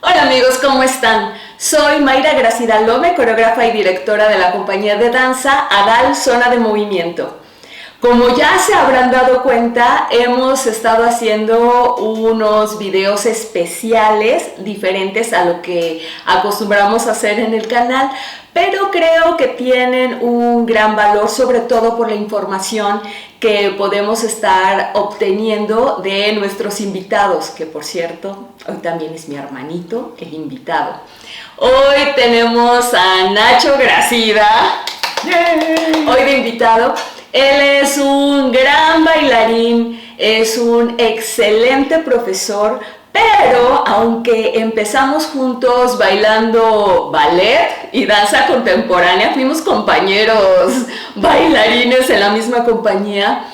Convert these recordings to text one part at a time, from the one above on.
Hola amigos, ¿cómo están? Soy Mayra Gracida Lome, coreógrafa y directora de la compañía de danza Adal Zona de Movimiento. Como ya se habrán dado cuenta, hemos estado haciendo unos videos especiales diferentes a lo que acostumbramos a hacer en el canal, pero creo que tienen un gran valor, sobre todo por la información que podemos estar obteniendo de nuestros invitados, que por cierto, hoy también es mi hermanito, el invitado. Hoy tenemos a Nacho Gracida, hoy de invitado. Él es un gran bailarín, es un excelente profesor, pero aunque empezamos juntos bailando ballet y danza contemporánea, fuimos compañeros bailarines en la misma compañía.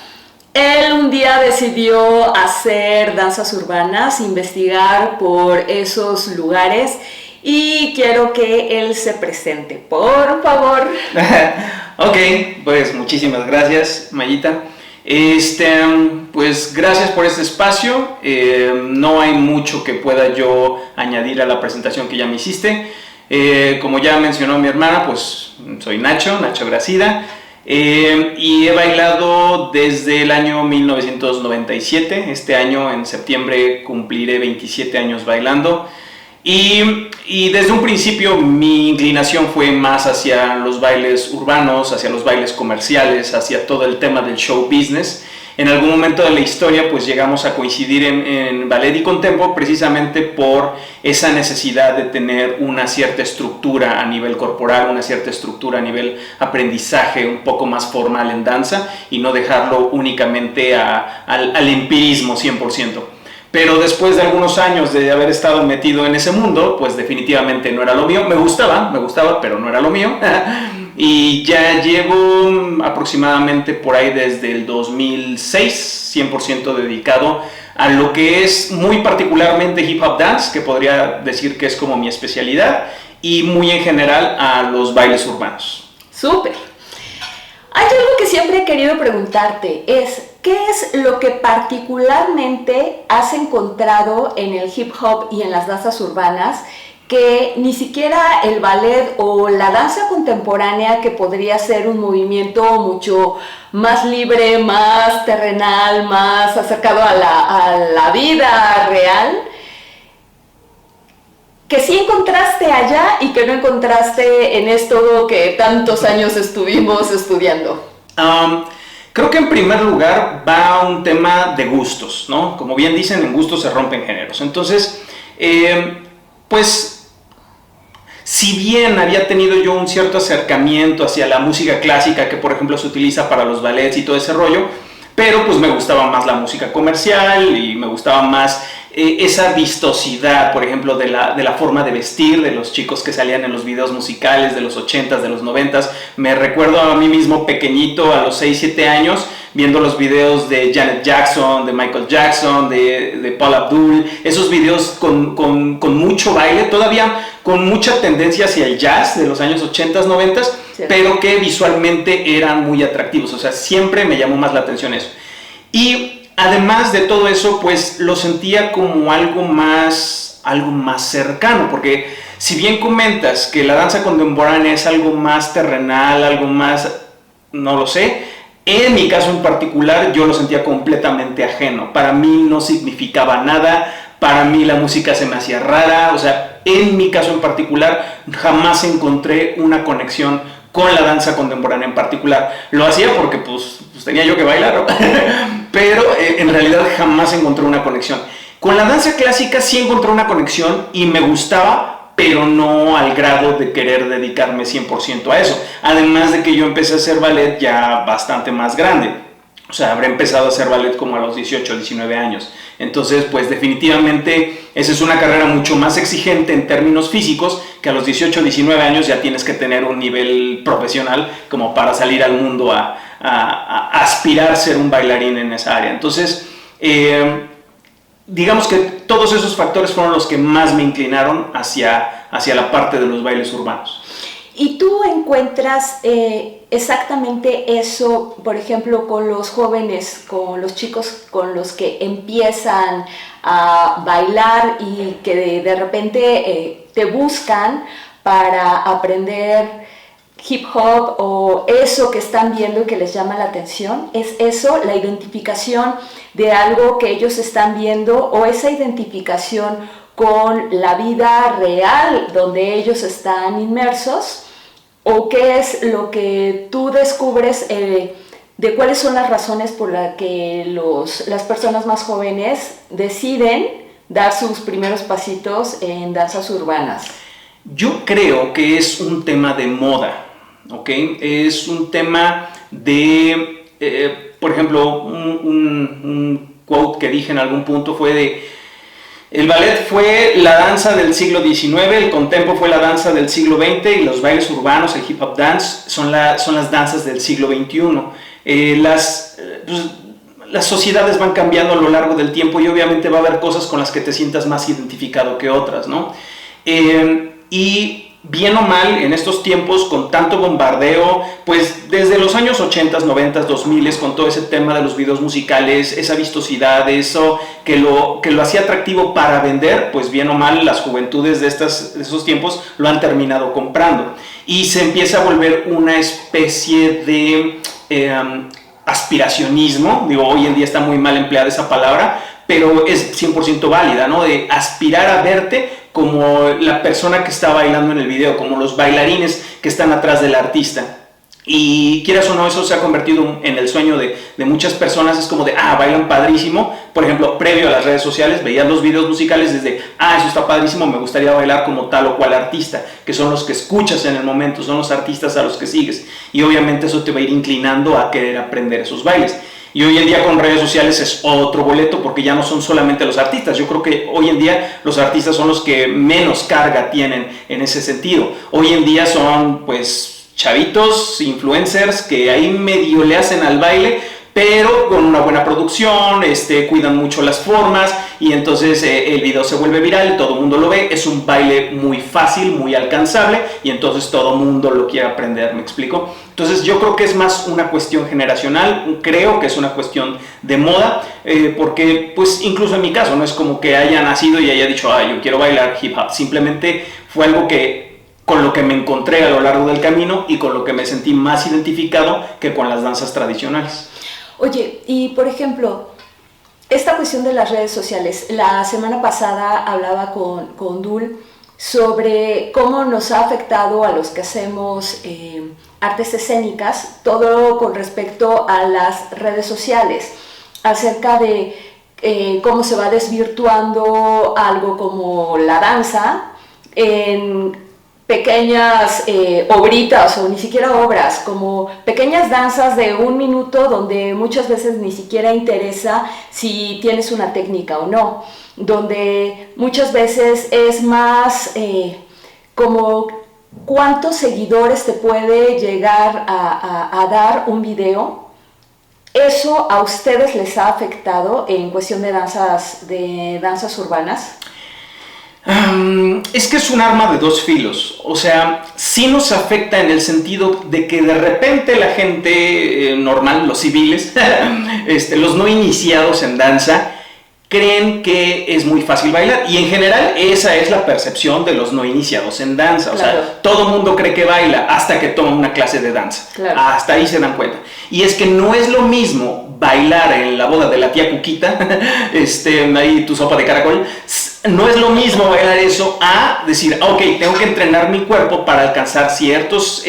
Él un día decidió hacer danzas urbanas, investigar por esos lugares y quiero que él se presente, por favor. Ok, pues muchísimas gracias, Mayita. Pues gracias por este espacio. No hay mucho que pueda yo añadir a la presentación que ya me hiciste. Como ya mencionó mi hermana, pues soy Nacho Gracida. Y he bailado desde el año 1997. Este año, en septiembre, cumpliré 27 años bailando. Y desde un principio mi inclinación fue más hacia los bailes urbanos, hacia los bailes comerciales, hacia todo el tema del show business. En algún momento de la historia pues llegamos a coincidir en ballet y contempo precisamente por esa necesidad de tener una cierta estructura a nivel corporal, una cierta estructura a nivel aprendizaje un poco más formal en danza y no dejarlo únicamente al empirismo 100%. Pero después de algunos años de haber estado metido en ese mundo, pues definitivamente no era lo mío. Me gustaba, pero no era lo mío. Y ya llevo aproximadamente por ahí desde el 2006, 100% dedicado a lo que es muy particularmente hip hop dance, que podría decir que es como mi especialidad, y muy en general a los bailes urbanos. ¡Súper! Hay algo que siempre he querido preguntarte, ¿qué es lo que particularmente has encontrado en el hip hop y en las danzas urbanas que ni siquiera el ballet o la danza contemporánea, que podría ser un movimiento mucho más libre, más terrenal, más acercado a la vida real, que sí encontraste allá y que no encontraste en esto que tantos años estuvimos estudiando? Creo que en primer lugar va un tema de gustos, ¿no? Como bien dicen, en gustos se rompen géneros. Entonces, pues, si bien había tenido yo un cierto acercamiento hacia la música clásica que, por ejemplo, se utiliza para los ballets y todo ese rollo, pero pues me gustaba más la música comercial y me gustaba más esa vistosidad, por ejemplo, de la forma de vestir de los chicos que salían en los videos musicales de los 80s, de los 90s. Me recuerdo a mí mismo pequeñito, a los 6, 7 años, viendo los videos de Janet Jackson, de Michael Jackson, de Paula Abdul, esos videos con mucho baile, todavía con mucha tendencia hacia el jazz de los años 80s, 90s, sí, pero que visualmente eran muy atractivos. O sea, siempre me llamó más la atención eso. Y además de todo eso, pues lo sentía como algo más cercano, porque si bien comentas que la danza contemporánea es algo más terrenal, algo más, no lo sé, en mi caso en particular yo lo sentía completamente ajeno. Para mí no significaba nada, para mí la música se me hacía rara, o sea, en mi caso en particular jamás encontré una conexión con la danza contemporánea en particular. Lo hacía porque pues tenía yo que bailar, ¿no? Pero en realidad jamás encontré una conexión. Con la danza clásica sí encontré una conexión y me gustaba, pero no al grado de querer dedicarme 100% a eso. Además de que yo empecé a hacer ballet ya bastante más grande. O sea, habré empezado a hacer ballet como a los 18, 19 años. Entonces, pues definitivamente esa es una carrera mucho más exigente en términos físicos, que a los 18, 19 años ya tienes que tener un nivel profesional como para salir al mundo a aspirar a ser un bailarín en esa área. Entonces, digamos que todos esos factores fueron los que más me inclinaron hacia la parte de los bailes urbanos. ¿Y tú encuentras exactamente eso, por ejemplo, con los jóvenes, con los chicos con los que empiezan a bailar y que de repente te buscan para aprender hip hop o eso que están viendo y que les llama la atención? ¿Es eso, la identificación de algo que ellos están viendo, o esa identificación con la vida real donde ellos están inmersos? ¿O qué es lo que tú descubres de cuáles son las razones por las que las personas más jóvenes deciden dar sus primeros pasitos en danzas urbanas? Yo creo que es un tema de moda, ¿ok? Es un tema de, por ejemplo, un quote que dije en algún punto fue de: el ballet fue la danza del siglo XIX, el contempo fue la danza del siglo XX y los bailes urbanos, el hip hop dance, son las danzas del siglo XXI. Las sociedades van cambiando a lo largo del tiempo y obviamente va a haber cosas con las que te sientas más identificado que otras, ¿no? Y bien o mal, en estos tiempos con tanto bombardeo, pues desde los años 80, 90, 2000, con todo ese tema de los videos musicales, esa vistosidad, eso que lo hacía atractivo para vender, pues bien o mal las juventudes de esos tiempos lo han terminado comprando. Y se empieza a volver una especie de aspiracionismo. Digo, hoy en día está muy mal empleada esa palabra, pero es 100% válida, ¿no? De aspirar a verte como la persona que está bailando en el video, como los bailarines que están atrás del artista. Y quieras o no, eso se ha convertido en el sueño de muchas personas. Es como de, bailan padrísimo. Por ejemplo, previo a las redes sociales, veías los videos musicales desde, eso está padrísimo, me gustaría bailar como tal o cual artista, que son los que escuchas en el momento, son los artistas a los que sigues. Y obviamente eso te va a ir inclinando a querer aprender esos bailes. Y hoy en día con redes sociales es otro boleto, porque ya no son solamente los artistas. Yo creo que hoy en día los artistas son los que menos carga tienen en ese sentido. Hoy en día son pues chavitos, influencers que ahí medio le hacen al baile, pero con una buena producción, cuidan mucho las formas y entonces el video se vuelve viral, todo el mundo lo ve, es un baile muy fácil, muy alcanzable y entonces todo el mundo lo quiere aprender, ¿me explico? Entonces yo creo que es más una cuestión generacional, creo que es una cuestión de moda, porque pues incluso en mi caso no es como que haya nacido y haya dicho, yo quiero bailar hip hop, simplemente fue algo con lo que me encontré a lo largo del camino y con lo que me sentí más identificado que con las danzas tradicionales. Oye, y por ejemplo, esta cuestión de las redes sociales, la semana pasada hablaba con Dul sobre cómo nos ha afectado a los que hacemos artes escénicas, todo con respecto a las redes sociales, acerca de cómo se va desvirtuando algo como la danza en pequeñas obritas o ni siquiera obras, como pequeñas danzas de 1 minuto donde muchas veces ni siquiera interesa si tienes una técnica o no, donde muchas veces es más como cuántos seguidores te puede llegar a dar un video. ¿Eso a ustedes les ha afectado en cuestión de danzas urbanas? Es que es un arma de dos filos, o sea, sí nos afecta en el sentido de que de repente la gente normal, los civiles, los no iniciados en danza, creen que es muy fácil bailar y en general esa es la percepción de los no iniciados en danza, claro. O sea, todo mundo cree que baila hasta que toma una clase de danza, claro. Hasta ahí se dan cuenta. Y es que no es lo mismo bailar en la boda de la tía Cuquita, ahí tu sopa de caracol, no es lo mismo bailar eso a decir, ok, tengo que entrenar mi cuerpo para alcanzar ciertos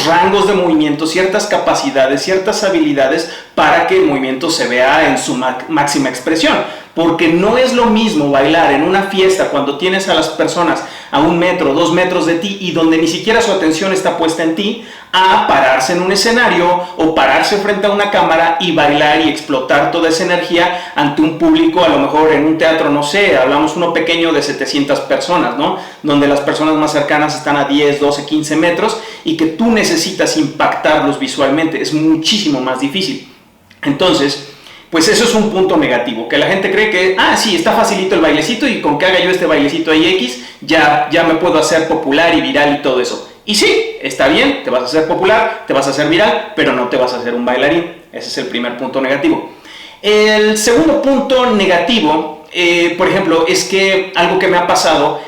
rangos de movimiento, ciertas capacidades, ciertas habilidades para que el movimiento se vea en su máxima expresión. Porque no es lo mismo bailar en una fiesta cuando tienes a las personas a 1 metro, 2 metros de ti y donde ni siquiera su atención está puesta en ti, a pararse en un escenario o pararse frente a una cámara y bailar y explotar toda esa energía ante un público, a lo mejor en un teatro, no sé, hablamos uno pequeño de 700 personas, ¿no? Donde las personas más cercanas están a 10, 12, 15 metros y que tú necesitas impactarlos visualmente, es muchísimo más difícil. Entonces, pues eso es un punto negativo, que la gente cree que, sí, está facilito el bailecito y con que haga yo este bailecito ahí X, ya me puedo hacer popular y viral y todo eso. Y sí, está bien, te vas a hacer popular, te vas a hacer viral, pero no te vas a hacer un bailarín. Ese es el primer punto negativo. El segundo punto negativo, por ejemplo, es que algo que me ha pasado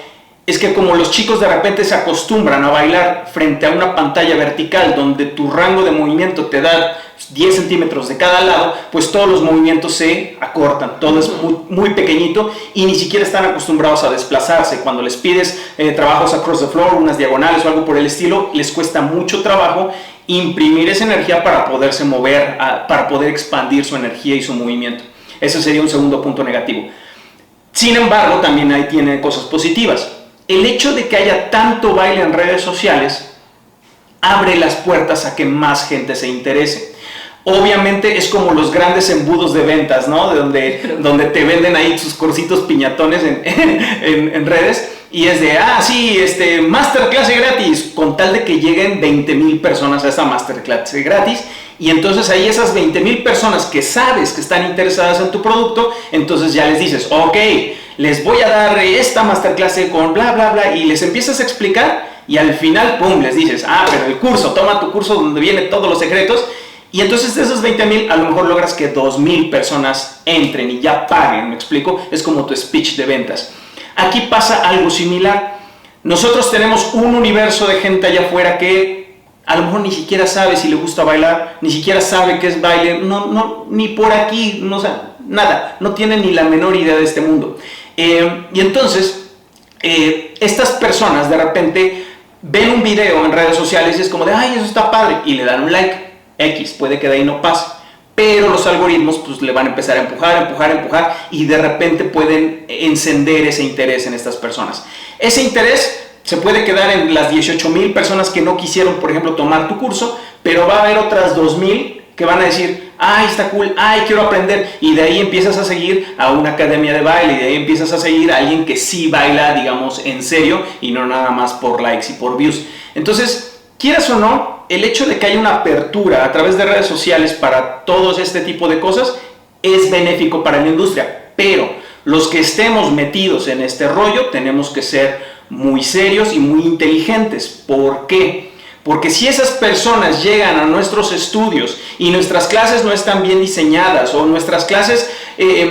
es que como los chicos de repente se acostumbran a bailar frente a una pantalla vertical donde tu rango de movimiento te da 10 centímetros de cada lado, pues todos los movimientos se acortan, todo es muy pequeñito y ni siquiera están acostumbrados a desplazarse. Cuando les pides trabajos across the floor, unas diagonales o algo por el estilo, les cuesta mucho trabajo imprimir esa energía para poderse mover, para poder expandir su energía y su movimiento. Ese sería un segundo punto negativo. Sin embargo, también ahí tiene cosas positivas. El hecho de que haya tanto baile en redes sociales abre las puertas a que más gente se interese. Obviamente es como los grandes embudos de ventas, ¿no? Donde te venden ahí sus cursitos piñatones en redes y es de, sí, masterclass gratis, con tal de que lleguen 20,000 personas a esta masterclass gratis. Y entonces ahí esas 20,000 personas que sabes que están interesadas en tu producto, entonces ya les dices, ok, les voy a dar esta masterclass con bla, bla, bla, y les empiezas a explicar y al final, pum, les dices, pero el curso, toma tu curso donde vienen todos los secretos. Y entonces de esos 20,000 a lo mejor logras que 2,000 personas entren y ya paguen, ¿me explico? Es como tu speech de ventas. Aquí pasa algo similar. Nosotros tenemos un universo de gente allá afuera que a lo mejor ni siquiera sabe si le gusta bailar, ni siquiera sabe qué es baile, ni por aquí, no sabe nada, no tiene ni la menor idea de este mundo. Y entonces, estas personas de repente ven un video en redes sociales y es como de, eso está padre, y le dan un like. X, puede que de ahí no pase, pero los algoritmos pues le van a empezar a empujar y de repente pueden encender ese interés en estas personas. Ese interés se puede quedar en las 18,000 personas que no quisieron, por ejemplo, tomar tu curso, pero va a haber otras 2,000 que van a decir, está cool, quiero aprender, y de ahí empiezas a seguir a una academia de baile, y de ahí empiezas a seguir a alguien que sí baila, digamos, en serio, y no nada más por likes y por views. Entonces, quieras o no, el hecho de que haya una apertura a través de redes sociales para todo este tipo de cosas es benéfico para la industria, pero los que estemos metidos en este rollo tenemos que ser muy serios y muy inteligentes. ¿Por qué? Porque si esas personas llegan a nuestros estudios y nuestras clases no están bien diseñadas o nuestras clases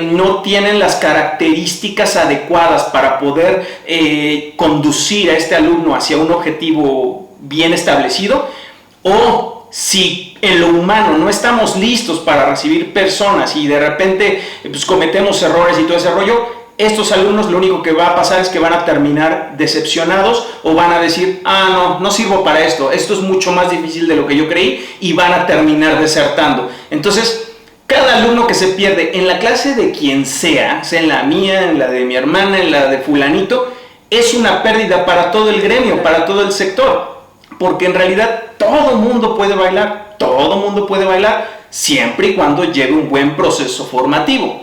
no tienen las características adecuadas para poder conducir a este alumno hacia un objetivo bien establecido, o si en lo humano no estamos listos para recibir personas y de repente pues, cometemos errores y todo ese rollo, estos alumnos lo único que va a pasar es que van a terminar decepcionados o van a decir, no sirvo para esto, esto es mucho más difícil de lo que yo creí, y van a terminar desertando. Entonces, cada alumno que se pierde en la clase de quien sea en la mía, en la de mi hermana, en la de fulanito, es una pérdida para todo el gremio, para todo el sector. Porque en realidad todo mundo puede bailar, siempre y cuando lleve un buen proceso formativo.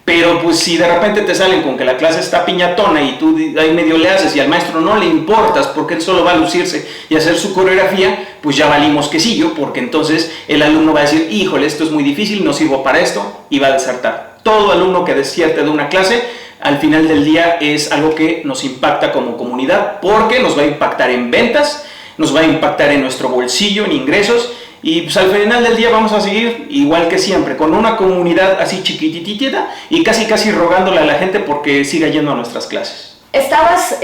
Pero pues si de repente te salen con que la clase está piñatona y tú ahí medio le haces y al maestro no le importas porque él solo va a lucirse y hacer su coreografía, pues ya valimos quesillo, porque entonces el alumno va a decir, híjole, esto es muy difícil, no sirvo para esto, y va a desertar. Todo alumno que desierte de una clase, al final del día es algo que nos impacta como comunidad, porque nos va a impactar en ventas, nos va a impactar en nuestro bolsillo, en ingresos, y pues al final del día vamos a seguir igual que siempre, con una comunidad así chiquititita y casi rogándole a la gente porque siga yendo a nuestras clases. Estabas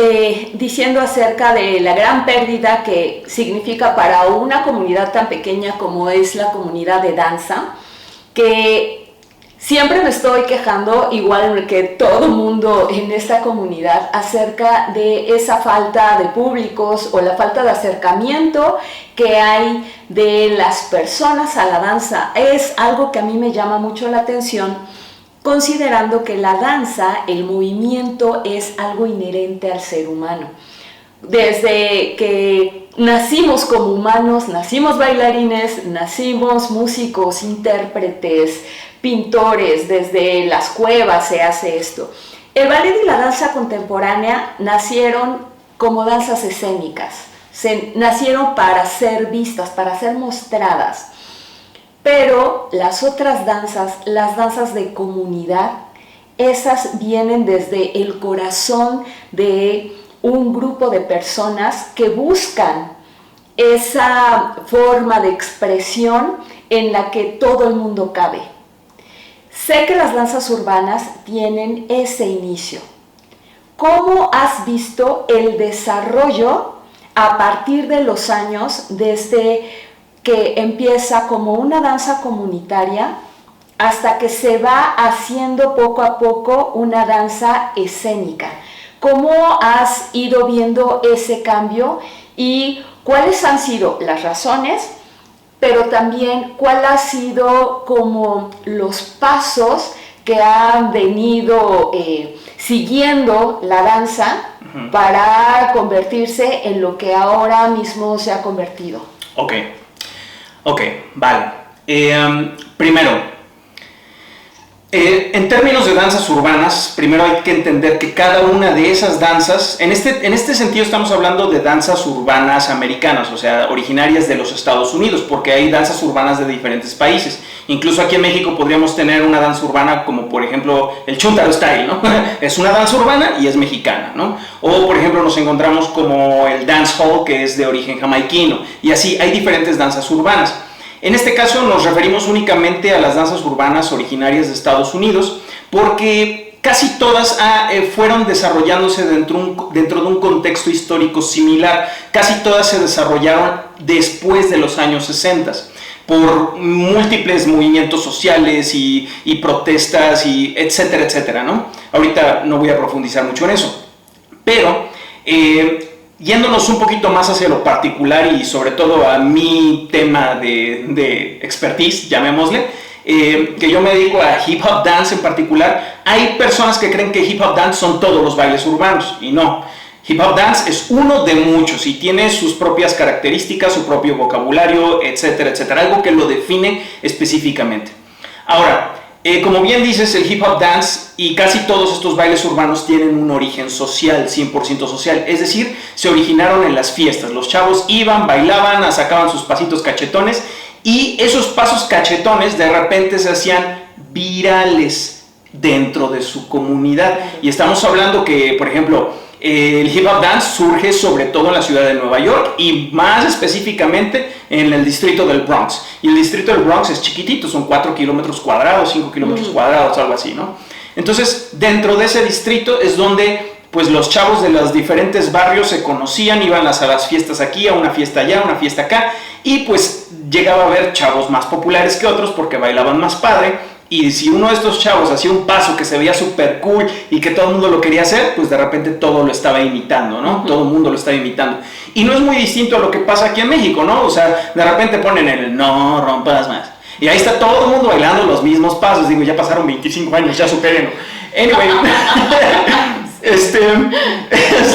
diciendo acerca de la gran pérdida que significa para una comunidad tan pequeña como es la comunidad de danza, que siempre me estoy quejando, igual que todo mundo en esta comunidad, acerca de esa falta de públicos o la falta de acercamiento que hay de las personas a la danza. Es algo que a mí me llama mucho la atención, considerando que la danza, el movimiento, es algo inherente al ser humano. Desde que nacimos como humanos, nacimos bailarines, nacimos músicos, intérpretes, pintores, desde las cuevas se hace esto. El ballet y la danza contemporánea nacieron como danzas escénicas, nacieron para ser vistas, para ser mostradas. Pero las otras danzas, las danzas de comunidad, esas vienen desde el corazón de un grupo de personas que buscan esa forma de expresión en la que todo el mundo cabe. Sé que las danzas urbanas tienen ese inicio. ¿Cómo has visto el desarrollo a partir de los años, desde que empieza como una danza comunitaria hasta que se va haciendo poco a poco una danza escénica? ¿Cómo has ido viendo ese cambio y cuáles han sido las razones, pero también cuál ha sido como los pasos que han venido siguiendo la danza para convertirse en lo que ahora mismo se ha convertido? Ok, vale. Primero, en términos de danzas urbanas, primero hay que entender que cada una de esas danzas, en este sentido estamos hablando de danzas urbanas americanas, o sea, originarias de los Estados Unidos, porque hay danzas urbanas de diferentes países. Incluso aquí en México podríamos tener una danza urbana como por ejemplo el Chuntaro Style, ¿no? Es una danza urbana y es mexicana, ¿no? O por ejemplo nos encontramos como el dancehall, que es de origen jamaiquino, y así hay diferentes danzas urbanas. En este caso nos referimos únicamente a las danzas urbanas originarias de Estados Unidos porque casi todas fueron desarrollándose dentro de un contexto histórico similar. Casi todas se desarrollaron después de los años 60 por múltiples movimientos sociales y protestas y etcétera, etcétera, ¿no? Ahorita no voy a profundizar mucho en eso, pero yéndonos un poquito más hacia lo particular y sobre todo a mi tema de expertise, llamémosle, que yo me dedico a hip hop dance en particular. Hay personas que creen que hip hop dance son todos los bailes urbanos y no. Hip hop dance es uno de muchos y tiene sus propias características, su propio vocabulario, etcétera, etcétera, algo que lo define específicamente. Ahora, como bien dices, el hip hop dance y casi todos estos bailes urbanos tienen un origen social, 100% social, es decir, se originaron en las fiestas. Los chavos iban, bailaban, sacaban sus pasitos cachetones y esos pasos cachetones de repente se hacían virales dentro de su comunidad. Y estamos hablando que, por ejemplo, el hip hop dance surge sobre todo en la ciudad de Nueva York y más específicamente en el distrito del Bronx. Y el distrito del Bronx es chiquitito, son 4 kilómetros cuadrados, 5 kilómetros cuadrados, algo así, ¿no? Entonces, dentro de ese distrito es donde pues los chavos de los diferentes barrios se conocían, iban a las fiestas aquí, a una fiesta allá, a una fiesta acá, y pues llegaba a haber chavos más populares que otros porque bailaban más padre. Y si uno de estos chavos hacía un paso que se veía súper cool y que todo el mundo lo quería hacer, pues de repente todo lo estaba imitando, ¿no? Todo el mundo lo estaba imitando. Y no es muy distinto a lo que pasa aquí en México, ¿no? O sea, de repente ponen el no rompas más. Y ahí está todo el mundo bailando los mismos pasos. Digo, ya pasaron 25 años, ya supérenlo. Anyway,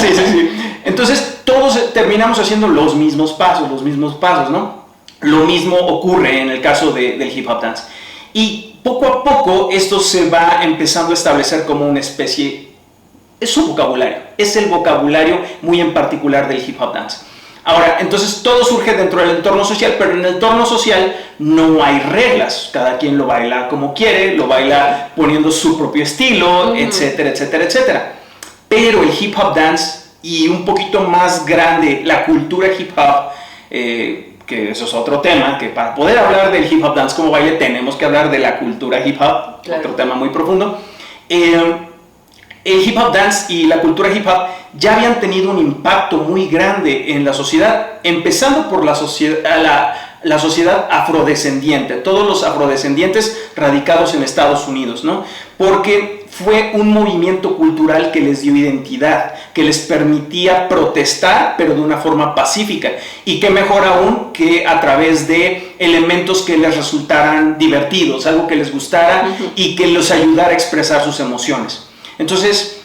sí. Entonces todos terminamos haciendo los mismos pasos, ¿no? Lo mismo ocurre en el caso del hip hop dance. Y poco a poco esto se va empezando a establecer como una especie, es un vocabulario, es el vocabulario muy en particular del hip hop dance. Ahora, entonces todo surge dentro del entorno social, pero en el entorno social no hay reglas, cada quien lo baila como quiere, lo baila poniendo su propio estilo, etcétera, etcétera, etcétera. Pero el hip hop dance y un poquito más grande, la cultura hip hop, que eso es otro tema, que para poder hablar del hip hop dance como baile tenemos que hablar de la cultura hip hop, claro. Otro tema muy profundo. El hip hop dance y la cultura hip hop ya habían tenido un impacto muy grande en la sociedad, empezando por la sociedad afrodescendiente, todos los afrodescendientes radicados en Estados Unidos, ¿no? Porque fue un movimiento cultural que les dio identidad, que les permitía protestar, pero de una forma pacífica. Y qué mejor aún que a través de elementos que les resultaran divertidos, algo que les gustara y que los ayudara a expresar sus emociones. Entonces,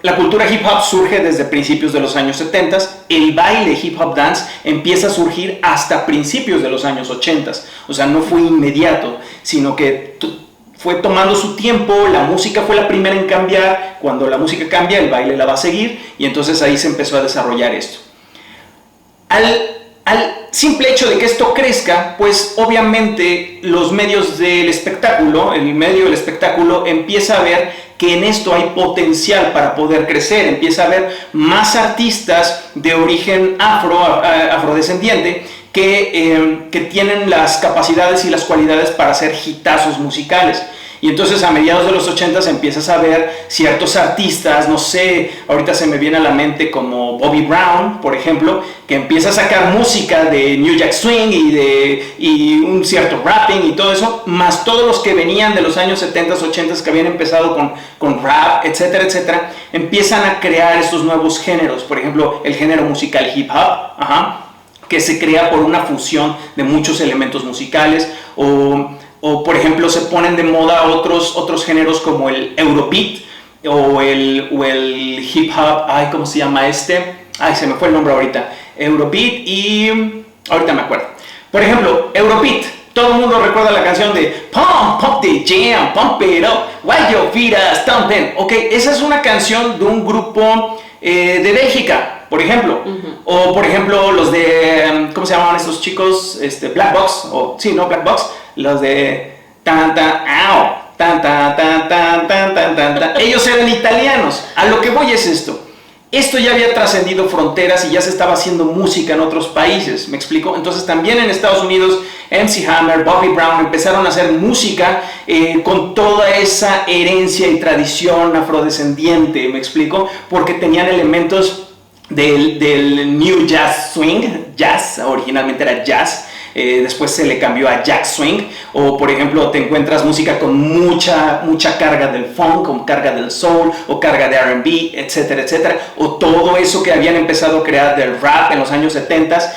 la cultura hip hop surge desde principios de los años 70, el baile hip hop dance empieza a surgir hasta principios de los años 80, o sea, no fue inmediato, sino que fue tomando su tiempo, la música fue la primera en cambiar, cuando la música cambia el baile la va a seguir y entonces ahí se empezó a desarrollar esto. Al al simple hecho de que esto crezca, pues obviamente los medios del espectáculo, el medio del espectáculo empieza a ver que en esto hay potencial para poder crecer, empieza a haber más artistas de origen afrodescendiente que tienen las capacidades y las cualidades para hacer hitazos musicales. Y entonces a mediados de los 80s empiezas a ver ciertos artistas, no sé, ahorita se me viene a la mente como Bobby Brown, por ejemplo, que empieza a sacar música de New Jack Swing y un cierto rapping y todo eso, más todos los que venían de los años 70s, 80s que habían empezado con rap, etcétera, etcétera, empiezan a crear estos nuevos géneros, por ejemplo, el género musical hip hop, que se crea por una fusión de muchos elementos musicales, o por ejemplo se ponen de moda otros géneros como el Eurobeat o el hip hop, ¿cómo se llama este? Se me fue el nombre ahorita. Eurobeat y... ahorita me acuerdo. Por ejemplo, Eurobeat. Todo el mundo recuerda la canción de Pump the Jam, Pump It Up, While Your Feet Are Stomping. Ok, esa es una canción de un grupo de Bélgica, por ejemplo. O por ejemplo los de... ¿cómo se llamaban estos chicos? Black Box. Black Box. Los de tan tan ao, tan tan tan tan tan tan tan. Ellos eran italianos. A lo que voy es esto. Esto ya había trascendido fronteras y ya se estaba haciendo música en otros países, ¿me explico? Entonces también en Estados Unidos, MC Hammer, Bobby Brown empezaron a hacer música con toda esa herencia y tradición afrodescendiente, ¿me explico? Porque tenían elementos del New Jazz Swing, jazz, originalmente era jazz. Después se le cambió a Jack Swing, o por ejemplo te encuentras música con mucha carga del funk, con carga del soul, o carga de R&B, etcétera, etcétera, o todo eso que habían empezado a crear del rap en los años 70s.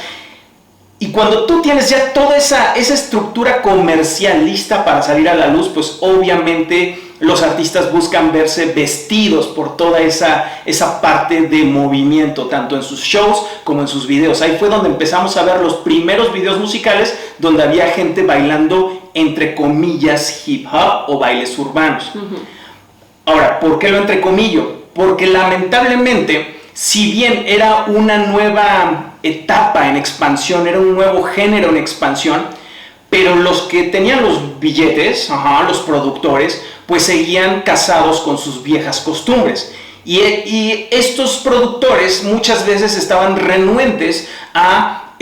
Y cuando tú tienes ya toda esa estructura comercial lista para salir a la luz, pues obviamente los artistas buscan verse vestidos por toda esa parte de movimiento, tanto en sus shows como en sus videos. Ahí fue donde empezamos a ver los primeros videos musicales donde había gente bailando, entre comillas, hip hop o bailes urbanos. Ahora, ¿por qué lo entrecomillo? Porque lamentablemente, si bien era una nueva etapa en expansión, era un nuevo género en expansión, pero los que tenían los billetes, los productores, pues seguían casados con sus viejas costumbres. Y estos productores muchas veces estaban renuentes a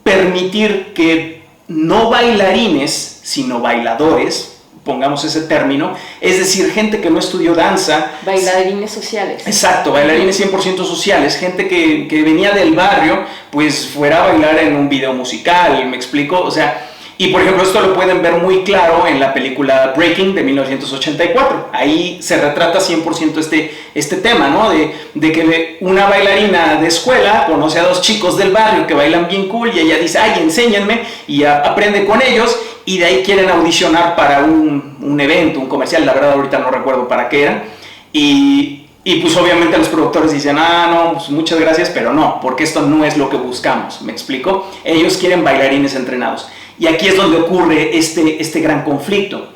permitir que no bailarines, sino bailadores, pongamos ese término, es decir, gente que no estudió danza. Bailarines sociales. Exacto, bailarines 100% sociales, gente que venía del barrio, pues fuera a bailar en un video musical, ¿me explico? O sea, y por ejemplo esto lo pueden ver muy claro en la película Breaking de 1984. Ahí se retrata 100% este tema, ¿no? De que una bailarina de escuela conoce a dos chicos del barrio que bailan bien cool y ella dice, enséñenme, y aprende con ellos. Y de ahí quieren audicionar para un evento, un comercial, la verdad ahorita no recuerdo para qué era. Y pues obviamente los productores dicen, no, pues muchas gracias, pero no, porque esto no es lo que buscamos, ¿me explico? Ellos quieren bailarines entrenados. Y aquí es donde ocurre este gran conflicto.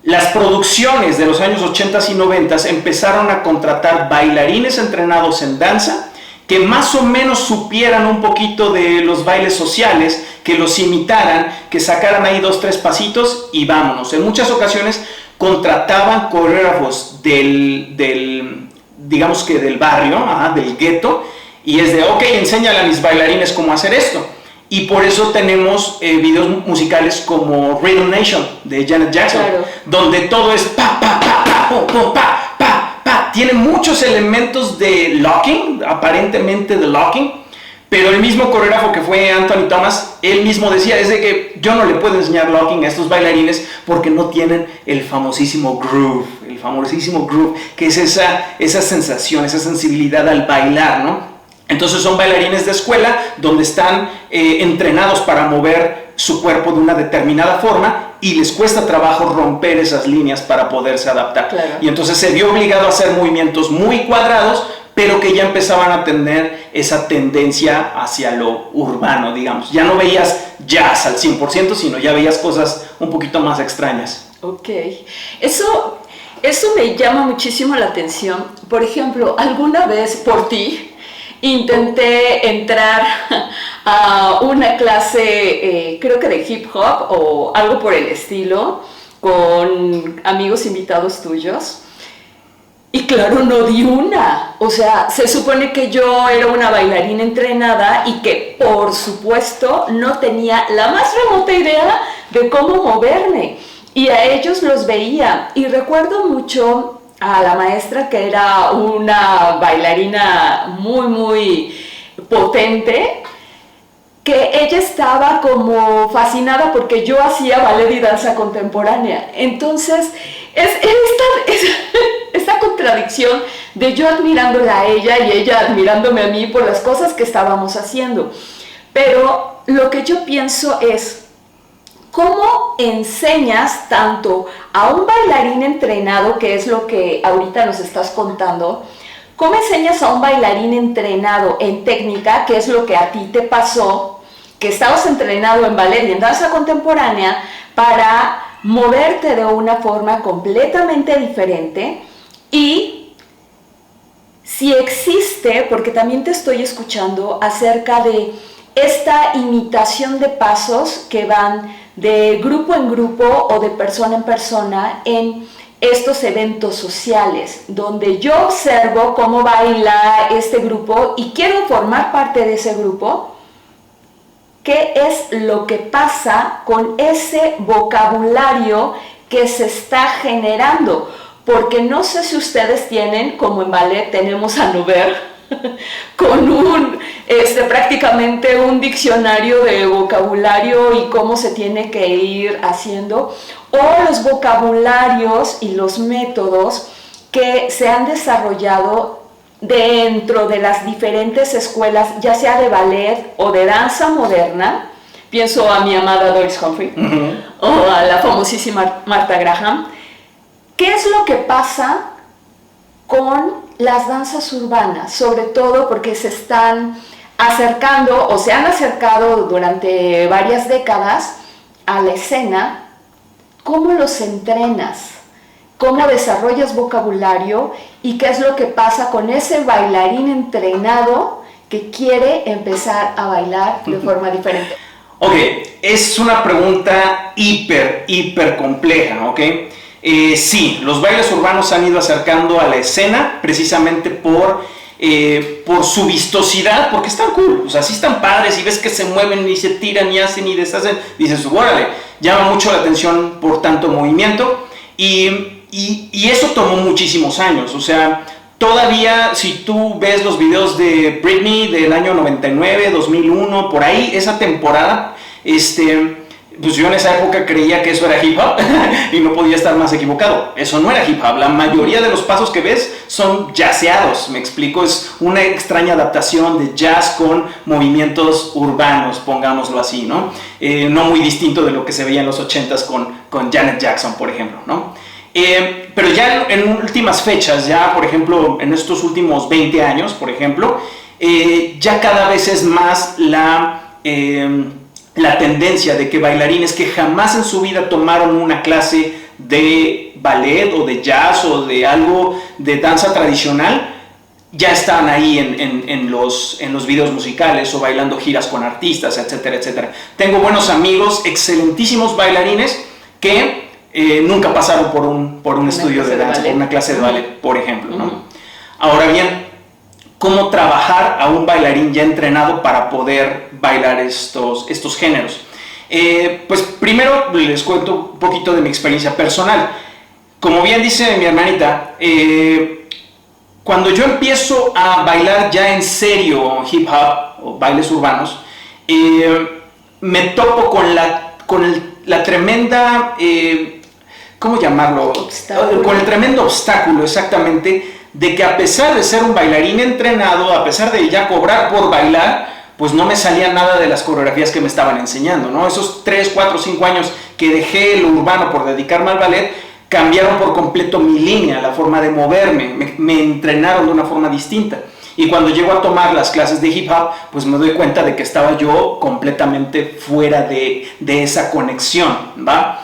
Las producciones de los años 80s y 90s empezaron a contratar bailarines entrenados en danza, que más o menos supieran un poquito de los bailes sociales, que los imitaran, que sacaran ahí 2-3 pasitos y vámonos. En muchas ocasiones contrataban coreógrafos digamos que del barrio, del gueto, y es de, enséñale a mis bailarines cómo hacer esto. Y por eso tenemos videos musicales como Rhythm Nation de Janet Jackson, claro, donde todo es pa, pa, pa, pa, pum, pum, pa, pa, pa. Tiene muchos elementos de locking, aparentemente de locking, pero el mismo coreógrafo que fue Anthony Thomas, él mismo decía, es de que yo no le puedo enseñar locking a estos bailarines porque no tienen el famosísimo groove, que es esa sensación, esa sensibilidad al bailar, ¿no? Entonces son bailarines de escuela donde están entrenados para mover su cuerpo de una determinada forma y les cuesta trabajo romper esas líneas para poderse adaptar. Claro. Y entonces se vio obligado a hacer movimientos muy cuadrados, pero que ya empezaban a tener esa tendencia hacia lo urbano, digamos. Ya no veías jazz al 100%, sino ya veías cosas un poquito más extrañas. Ok. Eso me llama muchísimo la atención. Por ejemplo, alguna vez por ti, intenté entrar a una clase, creo que de hip hop o algo por el estilo, con amigos invitados tuyos. Y claro, no di una. O sea, se supone que yo era una bailarina entrenada y que, por supuesto, no tenía la más remota idea de cómo moverme. Y a ellos los veía. Y recuerdo mucho a la maestra, que era una bailarina muy, muy potente, que ella estaba como fascinada porque yo hacía ballet y danza contemporánea. Entonces, esta contradicción de yo admirándola a ella y ella admirándome a mí por las cosas que estábamos haciendo. Pero lo que yo pienso es, ¿cómo enseñas tanto a un bailarín entrenado, que es lo que ahorita nos estás contando? ¿Cómo enseñas a un bailarín entrenado en técnica, que es lo que a ti te pasó, que estabas entrenado en ballet y en danza contemporánea, para moverte de una forma completamente diferente? Y si existe, porque también te estoy escuchando acerca de esta imitación de pasos que van de grupo en grupo o de persona en persona en estos eventos sociales, donde yo observo cómo baila este grupo y quiero formar parte de ese grupo. ¿Qué es lo que pasa con ese vocabulario que se está generando? Porque no sé si ustedes tienen, como en ballet tenemos a Nover, con prácticamente un diccionario de vocabulario y cómo se tiene que ir haciendo, o los vocabularios y los métodos que se han desarrollado dentro de las diferentes escuelas, ya sea de ballet o de danza moderna. Pienso a mi amada Doris Humphrey, o a la famosísima Martha Graham. ¿Qué es lo que pasa con las danzas urbanas? Sobre todo porque se están acercando o se han acercado durante varias décadas a la escena. ¿Cómo los entrenas? ¿Cómo desarrollas vocabulario? ¿Y qué es lo que pasa con ese bailarín entrenado que quiere empezar a bailar de forma diferente? Ok, es una pregunta hiper compleja, ¿ok? Sí, los bailes urbanos han ido acercando a la escena precisamente por su vistosidad, porque están cool, o sea, sí están padres y ves que se mueven y se tiran y hacen y deshacen, dices, órale, llama mucho la atención por tanto movimiento y eso tomó muchísimos años, o sea, todavía si tú ves los videos de Britney del año 99, 2001, por ahí, esa temporada, pues yo en esa época creía que eso era hip hop y no podía estar más equivocado. Eso no era hip hop. La mayoría de los pasos que ves son jazzeados, me explico. Es una extraña adaptación de jazz con movimientos urbanos, pongámoslo así, ¿no? No muy distinto de lo que se veía en los 80s con Janet Jackson, por ejemplo, ¿no? Pero ya en últimas fechas, ya por ejemplo en estos últimos 20 años, por ejemplo, ya cada vez es más la tendencia de que bailarines que jamás en su vida tomaron una clase de ballet o de jazz o de algo de danza tradicional, ya están ahí en los videos musicales o bailando giras con artistas, etcétera, etcétera. Tengo buenos amigos, excelentísimos bailarines que nunca pasaron por un estudio de danza, por una clase de ballet, por ejemplo, ¿no? Ahora bien, ¿cómo trabajar a un bailarín ya entrenado para poder bailar estos géneros? Pues primero les cuento un poquito de mi experiencia personal. Como bien dice mi hermanita, cuando yo empiezo a bailar ya en serio hip hop o bailes urbanos, me topo con la tremenda, ¿cómo llamarlo? Con el tremendo obstáculo, exactamente, de que a pesar de ser un bailarín entrenado, a pesar de ya cobrar por bailar, pues no me salía nada de las coreografías que me estaban enseñando, ¿no? Esos 3, 4, 5 años que dejé lo urbano por dedicarme al ballet, cambiaron por completo mi línea, la forma de moverme, me entrenaron de una forma distinta. Y cuando llego a tomar las clases de hip hop, pues me doy cuenta de que estaba yo completamente fuera de esa conexión, ¿va?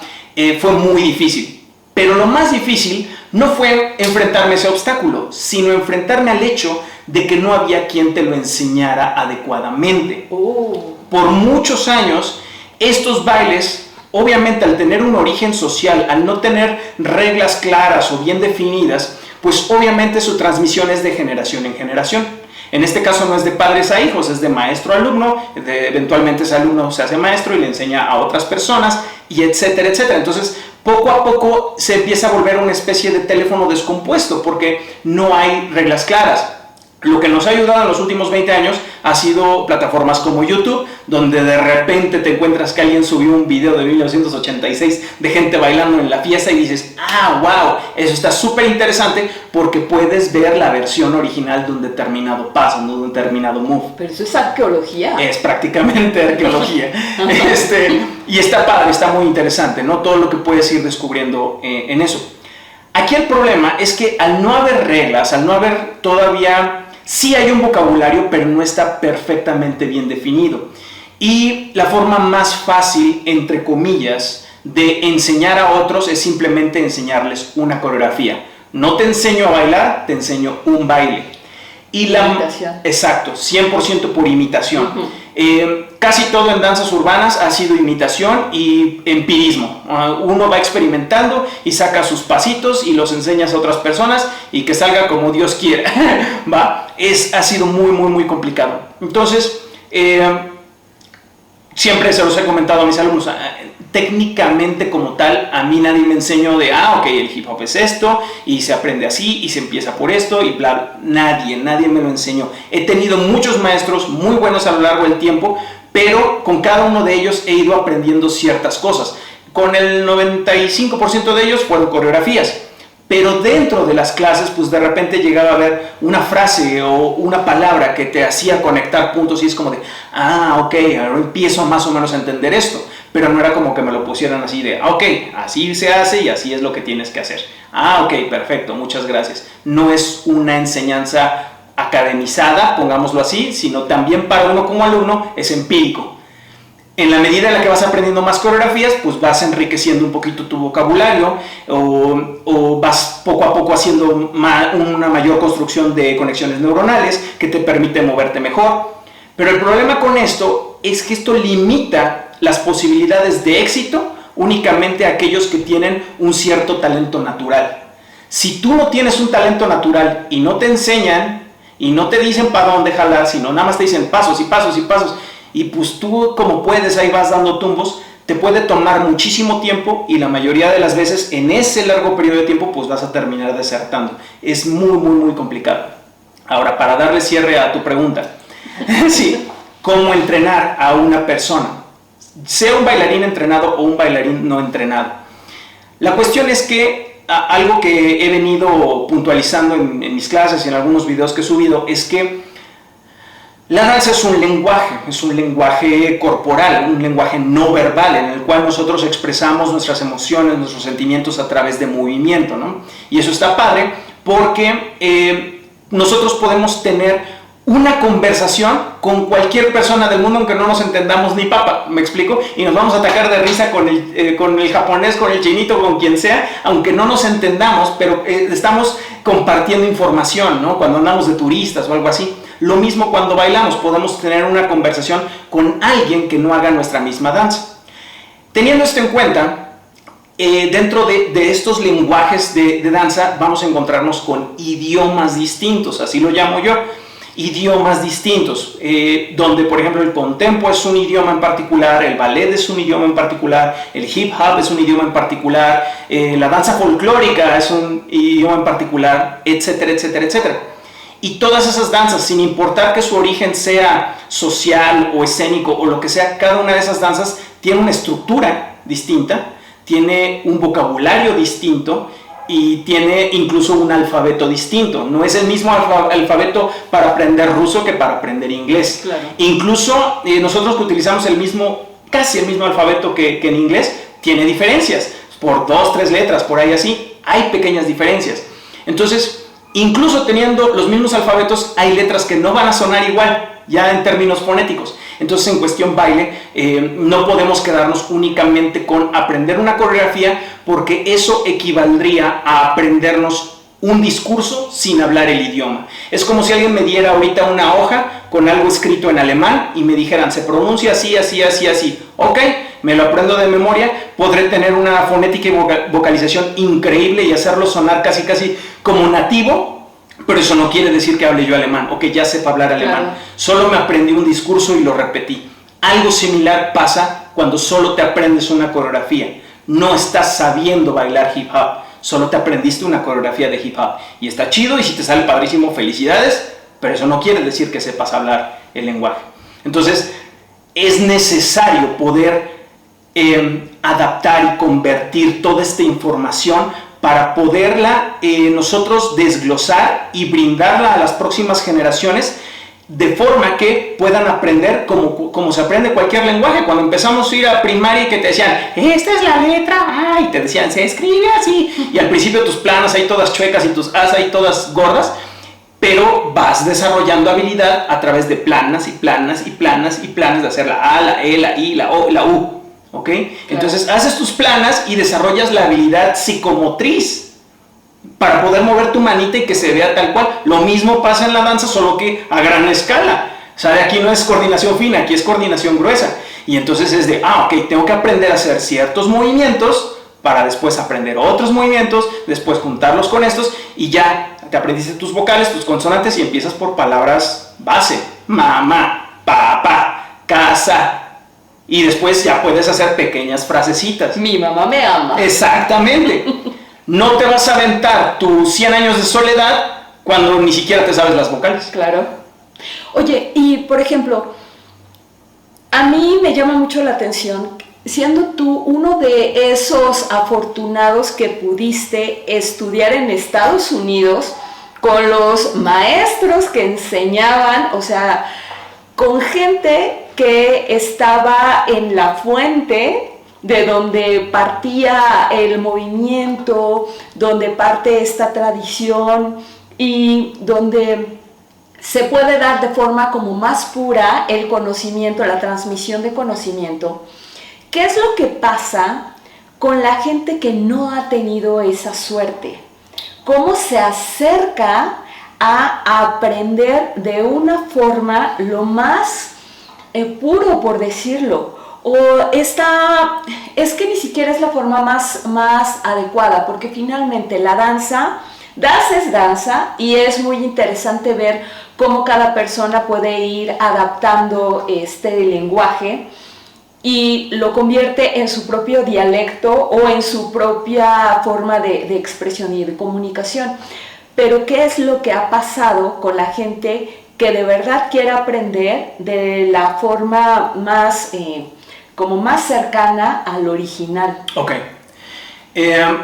Fue muy difícil. Pero lo más difícil no fue enfrentarme a ese obstáculo, sino enfrentarme al hecho de que no había quien te lo enseñara adecuadamente. Por muchos años, estos bailes, obviamente al tener un origen social, al no tener reglas claras o bien definidas, pues obviamente su transmisión es de generación en generación. En este caso no es de padres a hijos, es de maestro a alumno, eventualmente ese alumno se hace maestro y le enseña a otras personas, y etcétera, etcétera. Entonces, poco a poco se empieza a volver una especie de teléfono descompuesto porque no hay reglas claras. Lo que nos ha ayudado en los últimos 20 años ha sido plataformas como YouTube, donde de repente te encuentras que alguien subió un video de 1986 de gente bailando en la fiesta y dices, wow, eso está súper interesante porque puedes ver la versión original de un determinado paso, de un determinado move. Pero eso es arqueología. Es prácticamente arqueología. Y está padre, está muy interesante, ¿no? Todo lo que puedes ir descubriendo en eso. Aquí el problema es que al no haber reglas, al no haber todavía... Sí hay un vocabulario, pero no está perfectamente bien definido. Y la forma más fácil, entre comillas, de enseñar a otros es simplemente enseñarles una coreografía. No te enseño a bailar, te enseño un baile. Y la imitación. Exacto, 100% por imitación. Casi todo en danzas urbanas ha sido imitación y empirismo. Uno va experimentando y saca sus pasitos y los enseñas a otras personas y que salga como Dios quiera. Ha sido muy complicado. Entonces, siempre se los he comentado a mis alumnos, técnicamente como tal, a mí nadie me enseñó de, ok, el hip hop es esto, y se aprende así, y se empieza por esto, y bla, nadie me lo enseñó. He tenido muchos maestros muy buenos a lo largo del tiempo, pero con cada uno de ellos he ido aprendiendo ciertas cosas. Con el 95% de ellos fueron coreografías. Pero dentro de las clases, pues de repente llegaba a haber una frase o una palabra que te hacía conectar puntos y es como de, ok, ahora empiezo más o menos a entender esto. Pero no era como que me lo pusieran así de, ok, así se hace y así es lo que tienes que hacer. Ok, perfecto, muchas gracias. No es una enseñanza academizada, pongámoslo así, sino también para uno como alumno es empírico. En la medida en la que vas aprendiendo más coreografías, pues vas enriqueciendo un poquito tu vocabulario o vas poco a poco haciendo una mayor construcción de conexiones neuronales que te permite moverte mejor. Pero el problema con esto es que esto limita las posibilidades de éxito únicamente a aquellos que tienen un cierto talento natural. Si tú no tienes un talento natural y no te enseñan y no te dicen para dónde jalar, sino nada más te dicen pasos y pasos y pasos, y pues tú como puedes ahí vas dando tumbos, te puede tomar muchísimo tiempo y la mayoría de las veces en ese largo periodo de tiempo pues vas a terminar desertando. Es muy complicado. Ahora, para darle cierre a tu pregunta, sí, ¿cómo entrenar a una persona? Sea un bailarín entrenado o un bailarín no entrenado. La cuestión es que algo que he venido puntualizando en mis clases y en algunos videos que he subido es que la danza es un lenguaje corporal, un lenguaje no verbal en el cual nosotros expresamos nuestras emociones, nuestros sentimientos a través de movimiento, ¿no? Y eso está padre porque nosotros podemos tener una conversación con cualquier persona del mundo aunque no nos entendamos ni papa, ¿me explico? Y nos vamos a atacar de risa con el japonés, con el chinito, con quien sea, aunque no nos entendamos, pero estamos compartiendo información, ¿no? Cuando andamos de turistas o algo así. Lo mismo cuando bailamos, podemos tener una conversación con alguien que no haga nuestra misma danza. Teniendo esto en cuenta, dentro de estos lenguajes de danza vamos a encontrarnos con idiomas distintos, así lo llamo yo, idiomas distintos, donde por ejemplo el contempo es un idioma en particular, el ballet es un idioma en particular, el hip hop es un idioma en particular, la danza folclórica es un idioma en particular, etcétera, etcétera, etcétera. Y todas esas danzas, sin importar que su origen sea social o escénico o lo que sea, cada una de esas danzas tiene una estructura distinta, tiene un vocabulario distinto y tiene incluso un alfabeto distinto. No es el mismo alfabeto para aprender ruso que para aprender inglés. Claro. Incluso nosotros que utilizamos casi el mismo alfabeto que en inglés, tiene diferencias. Por 2, 3 letras, por ahí así, hay pequeñas diferencias. Entonces, incluso teniendo los mismos alfabetos, hay letras que no van a sonar igual, ya en términos fonéticos. Entonces, en cuestión baile, no podemos quedarnos únicamente con aprender una coreografía, porque eso equivaldría a aprendernos un discurso sin hablar el idioma. Es como si alguien me diera ahorita una hoja con algo escrito en alemán y me dijeran, se pronuncia así, así, así, así. Ok, me lo aprendo de memoria, podré tener una fonética y vocalización increíble y hacerlo sonar casi, casi como nativo, pero eso no quiere decir que hable yo alemán o que ya sepa hablar alemán. Claro. Solo me aprendí un discurso y lo repetí. Algo similar pasa cuando solo te aprendes una coreografía. No estás sabiendo bailar hip hop, solo te aprendiste una coreografía de hip hop. Y está chido y si te sale padrísimo, felicidades, pero eso no quiere decir que sepas hablar el lenguaje. Entonces, es necesario poder adaptar y convertir toda esta información para poderla nosotros desglosar y brindarla a las próximas generaciones de forma que puedan aprender como se aprende cualquier lenguaje. Cuando empezamos a ir a primaria y que te decían, esta es la letra A, y te decían, se escribe así, y al principio tus planas ahí todas chuecas y tus A's ahí todas gordas, pero vas desarrollando habilidad a través de planas y planas y planas y planas de hacer la A, la E, la I, la O, la U. ¿Ok? Claro. Entonces haces tus planas y desarrollas la habilidad psicomotriz para poder mover tu manita y que se vea tal cual. Lo mismo pasa en la danza, solo que a gran escala. O sea, aquí no es coordinación fina, aquí es coordinación gruesa. Y entonces es de, ok, tengo que aprender a hacer ciertos movimientos para después aprender otros movimientos, después juntarlos con estos y ya te aprendiste tus vocales, tus consonantes y empiezas por palabras base. Mamá, papá, casa. Y después ya puedes hacer pequeñas frasecitas. Mi mamá me ama. Exactamente. No te vas a aventar tus 100 años de soledad cuando ni siquiera te sabes las vocales. Claro. Oye, y por ejemplo, a mí me llama mucho la atención, siendo tú uno de esos afortunados que pudiste estudiar en Estados Unidos con los maestros que enseñaban, o sea, con gente que estaba en la fuente de donde partía el movimiento, donde parte esta tradición y donde se puede dar de forma como más pura el conocimiento, la transmisión de conocimiento. ¿Qué es lo que pasa con la gente que no ha tenido esa suerte? ¿Cómo se acerca a aprender de una forma lo más puro, por decirlo? O esta, es que ni siquiera es la forma más adecuada, porque finalmente la danza es danza y es muy interesante ver cómo cada persona puede ir adaptando este lenguaje y lo convierte en su propio dialecto o en su propia forma de expresión y de comunicación. Pero ¿qué es lo que ha pasado con la gente que de verdad quiere aprender de la forma más, como más cercana al original? Ok.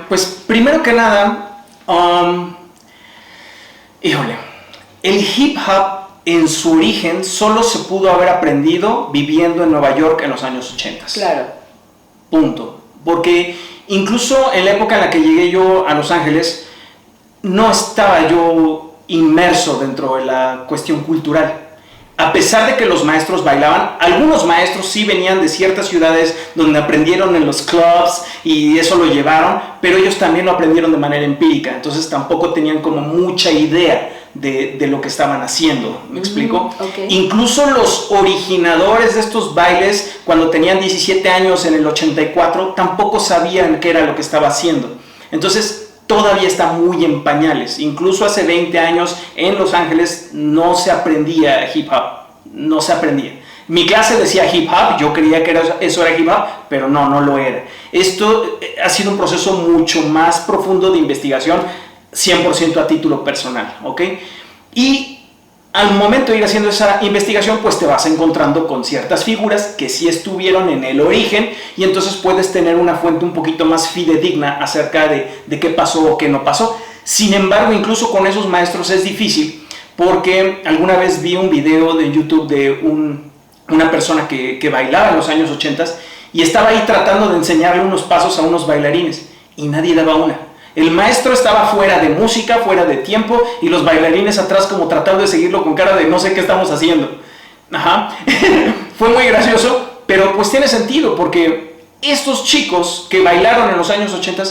Pues primero que nada, híjole, el hip hop en su origen solo se pudo haber aprendido viviendo en Nueva York en los años 80. Claro. Punto. Porque incluso en la época en la que llegué yo a Los Ángeles, no estaba yo inmerso dentro de la cuestión cultural. A pesar de que los maestros bailaban, algunos maestros sí venían de ciertas ciudades donde aprendieron en los clubs y eso lo llevaron, pero ellos también lo aprendieron de manera empírica, entonces tampoco tenían como mucha idea de lo que estaban haciendo, ¿me explico? Okay. Incluso los originadores de estos bailes, cuando tenían 17 años en el 84, tampoco sabían qué era lo que estaba haciendo. Entonces, todavía está muy en pañales. Incluso hace 20 años en Los Ángeles no se aprendía hip hop, no se aprendía. Mi clase decía hip hop, yo creía que eso era hip hop, pero no lo era. Esto ha sido un proceso mucho más profundo de investigación, 100% a título personal, ¿ok? Y al momento de ir haciendo esa investigación, pues te vas encontrando con ciertas figuras que sí estuvieron en el origen y entonces puedes tener una fuente un poquito más fidedigna acerca de qué pasó o qué no pasó. Sin embargo, incluso con esos maestros es difícil porque alguna vez vi un video de YouTube de una persona que bailaba en los años 80 y estaba ahí tratando de enseñarle unos pasos a unos bailarines y nadie daba una. El maestro estaba fuera de música, fuera de tiempo y los bailarines atrás como tratando de seguirlo con cara de no sé qué estamos haciendo. Ajá. Fue muy gracioso, pero pues tiene sentido porque estos chicos que bailaron en los años 80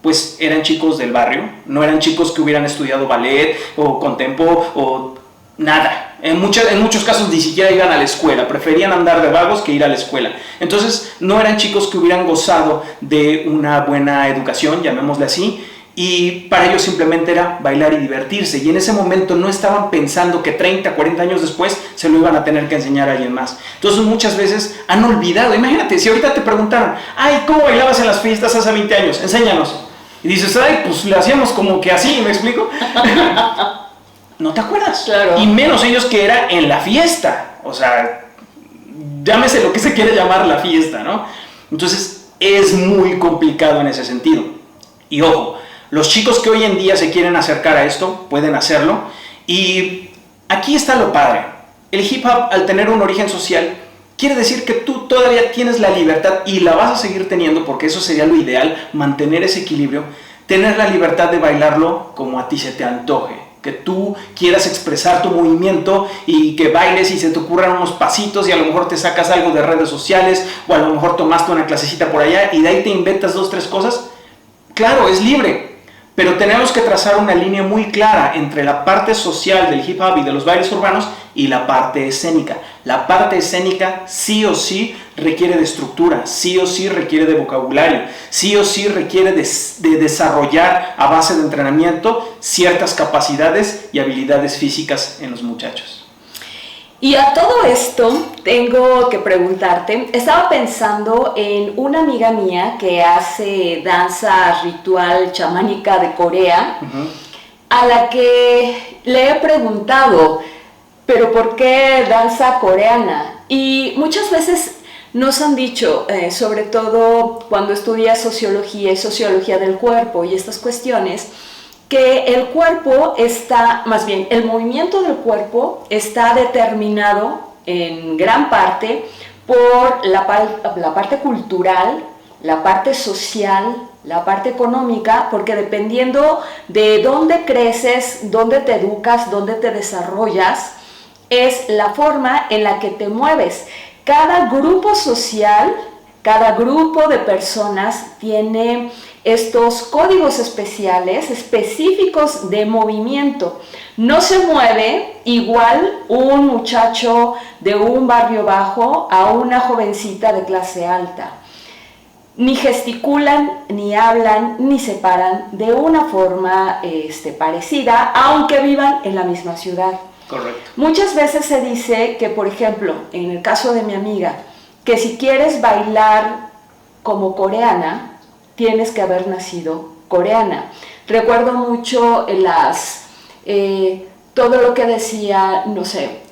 pues eran chicos del barrio, no eran chicos que hubieran estudiado ballet o contempo o nada. En muchos casos ni siquiera iban a la escuela, preferían andar de vagos que ir a la escuela. Entonces no eran chicos que hubieran gozado de una buena educación, llamémosle así, y para ellos simplemente era bailar y divertirse, y en ese momento no estaban pensando que 30, 40 años después se lo iban a tener que enseñar a alguien más. Entonces muchas veces han olvidado. Imagínate, si ahorita te preguntaran, ay, ¿cómo bailabas en las fiestas hace 20 años? Enséñanos. Y dices, ay, pues le hacíamos como que así, ¿me explico? No te acuerdas. Claro. Y menos ellos que era en la fiesta. O sea, llámese lo que se quiere llamar la fiesta, ¿no? Entonces es muy complicado en ese sentido. Y ojo, los chicos que hoy en día se quieren acercar a esto, pueden hacerlo. Y aquí está lo padre. El hip hop, al tener un origen social, quiere decir que tú todavía tienes la libertad, y la vas a seguir teniendo, porque eso sería lo ideal, mantener ese equilibrio, tener la libertad de bailarlo como a ti se te antoje. Que tú quieras expresar tu movimiento y que bailes y se te ocurran unos pasitos y a lo mejor te sacas algo de redes sociales, o a lo mejor tomaste una clasecita por allá y de ahí te inventas 2, 3 cosas. Claro, es libre. Pero tenemos que trazar una línea muy clara entre la parte social del hip hop y de los bailes urbanos y la parte escénica. La parte escénica sí o sí requiere de estructura, sí o sí requiere de vocabulario, sí o sí requiere de desarrollar a base de entrenamiento ciertas capacidades y habilidades físicas en los muchachos. Y a todo esto tengo que preguntarte, estaba pensando en una amiga mía que hace danza ritual chamánica de Corea, a la que le he preguntado, ¿pero por qué danza coreana? Y muchas veces nos han dicho, sobre todo cuando estudias sociología y sociología del cuerpo y estas cuestiones, que el cuerpo está, más bien, el movimiento del cuerpo está determinado en gran parte por la parte cultural, la parte social, la parte económica, porque dependiendo de dónde creces, dónde te educas, dónde te desarrollas, es la forma en la que te mueves. Cada grupo social, cada grupo de personas tiene estos códigos específicos de movimiento. No se mueve igual un muchacho de un barrio bajo a una jovencita de clase alta. Ni gesticulan, ni hablan, ni se paran de una forma parecida, aunque vivan en la misma ciudad. Correcto. Muchas veces se dice que, por ejemplo, en el caso de mi amiga, que si quieres bailar como coreana, tienes que haber nacido coreana. Recuerdo mucho todo lo que decía, no sé,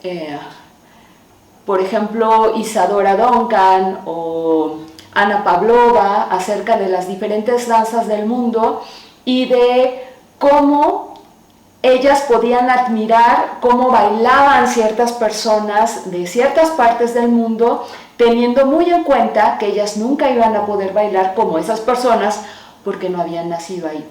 por ejemplo, Isadora Duncan o Ana Pavlova acerca de las diferentes danzas del mundo y de cómo ellas podían admirar cómo bailaban ciertas personas de ciertas partes del mundo, teniendo muy en cuenta que ellas nunca iban a poder bailar como esas personas porque no habían nacido ahí.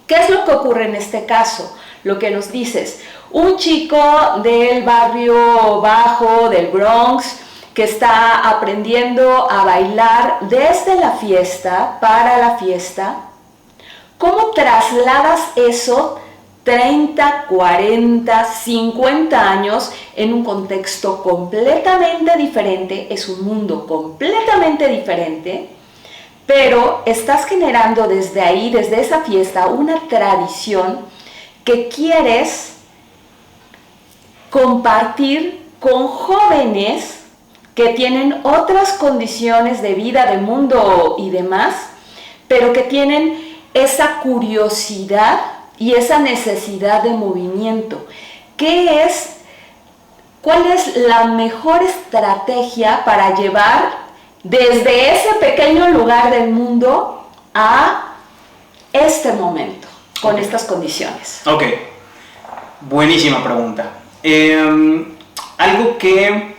¿Qué es lo que ocurre en este caso? Lo que nos dices, un chico del barrio bajo, del Bronx, que está aprendiendo a bailar desde la fiesta, para la fiesta, ¿cómo trasladas eso 30, 40, 50 años en un contexto completamente diferente? Es un mundo completamente diferente, pero estás generando desde ahí, desde esa fiesta, una tradición que quieres compartir con jóvenes que tienen otras condiciones de vida, de mundo y demás, pero que tienen esa curiosidad y esa necesidad de movimiento. ¿Cuál es la mejor estrategia para llevar desde ese pequeño lugar del mundo a este momento, con estas condiciones? Ok, buenísima pregunta. Algo que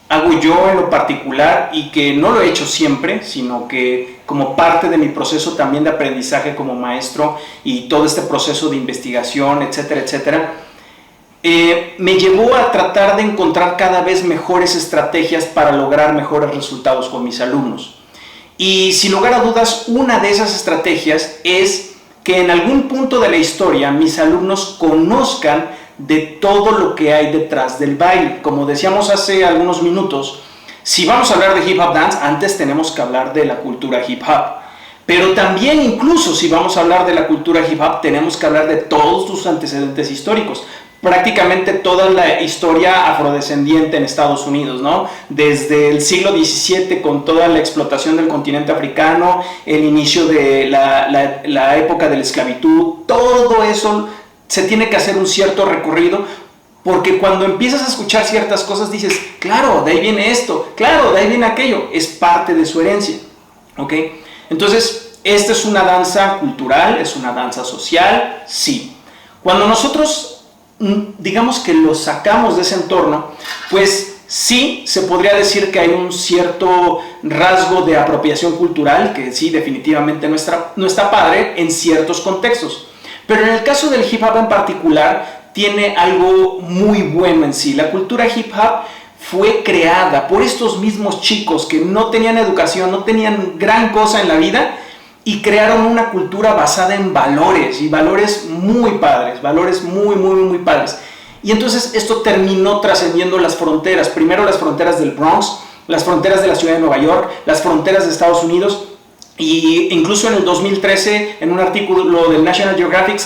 hago yo en lo particular y que no lo he hecho siempre, sino que como parte de mi proceso también de aprendizaje como maestro y todo este proceso de investigación, etcétera, etcétera, me llevó a tratar de encontrar cada vez mejores estrategias para lograr mejores resultados con mis alumnos. Y sin lugar a dudas, una de esas estrategias es que en algún punto de la historia mis alumnos conozcan de todo lo que hay detrás del baile. Como decíamos hace algunos minutos, si vamos a hablar de hip hop dance, antes tenemos que hablar de la cultura hip hop. Pero también, incluso si vamos a hablar de la cultura hip hop, tenemos que hablar de todos sus antecedentes históricos. Prácticamente toda la historia afrodescendiente en Estados Unidos, ¿no? Desde el siglo XVII, con toda la explotación del continente africano, el inicio de la época de la esclavitud, todo eso se tiene que hacer un cierto recorrido, porque cuando empiezas a escuchar ciertas cosas dices, claro, de ahí viene esto, claro, de ahí viene aquello, es parte de su herencia, ¿ok? Entonces, esta es una danza cultural, es una danza social, sí. Cuando nosotros digamos que lo sacamos de ese entorno, pues sí, se podría decir que hay un cierto rasgo de apropiación cultural, que sí, definitivamente no está padre en ciertos contextos. Pero en el caso del hip hop en particular, tiene algo muy bueno en sí. La cultura hip hop fue creada por estos mismos chicos que no tenían educación, no tenían gran cosa en la vida, y crearon una cultura basada en valores, y valores muy padres, valores muy padres. Y entonces esto terminó trascendiendo las fronteras, primero las fronteras del Bronx, las fronteras de la ciudad de Nueva York, las fronteras de Estados Unidos, y incluso en el 2013, en un artículo del National Geographic,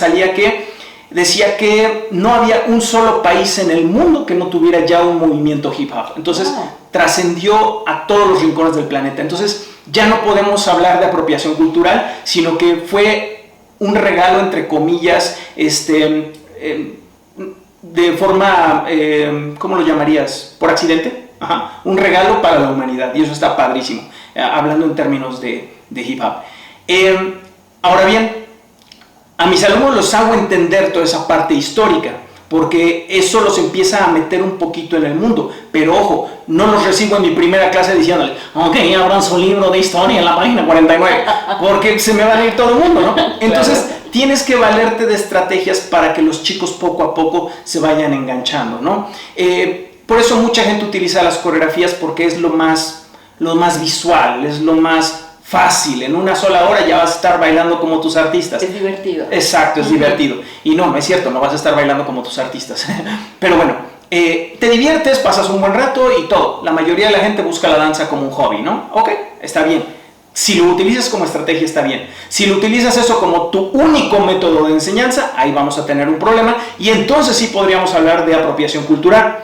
decía que no había un solo país en el mundo que no tuviera ya un movimiento hip hop. Entonces trascendió a todos los rincones del planeta. Entonces ya no podemos hablar de apropiación cultural, sino que fue un regalo, entre comillas, de forma, ¿cómo lo llamarías? ¿Por accidente? Ajá. Un regalo para la humanidad, y eso está padrísimo, hablando en términos de hip hop. Ahora bien, a mis alumnos los hago entender toda esa parte histórica, porque eso los empieza a meter un poquito en el mundo. Pero ojo, no los recibo en mi primera clase diciéndole, ok, abran su libro de historia en la página 49, porque se me va a ir todo el mundo, ¿no? Entonces tienes que valerte de estrategias para que los chicos poco a poco se vayan enganchando, ¿no? Por eso mucha gente utiliza las coreografías, porque es lo más visual, es lo más fácil. En una sola hora ya vas a estar bailando como tus artistas. Es divertido. Exacto, es divertido. Y no es cierto, no vas a estar bailando como tus artistas. Pero bueno, te diviertes, pasas un buen rato y todo. La mayoría de la gente busca la danza como un hobby, ¿no? Ok, está bien. Si lo utilizas como estrategia, está bien. Si lo utilizas eso como tu único método de enseñanza, ahí vamos a tener un problema, y entonces sí podríamos hablar de apropiación cultural.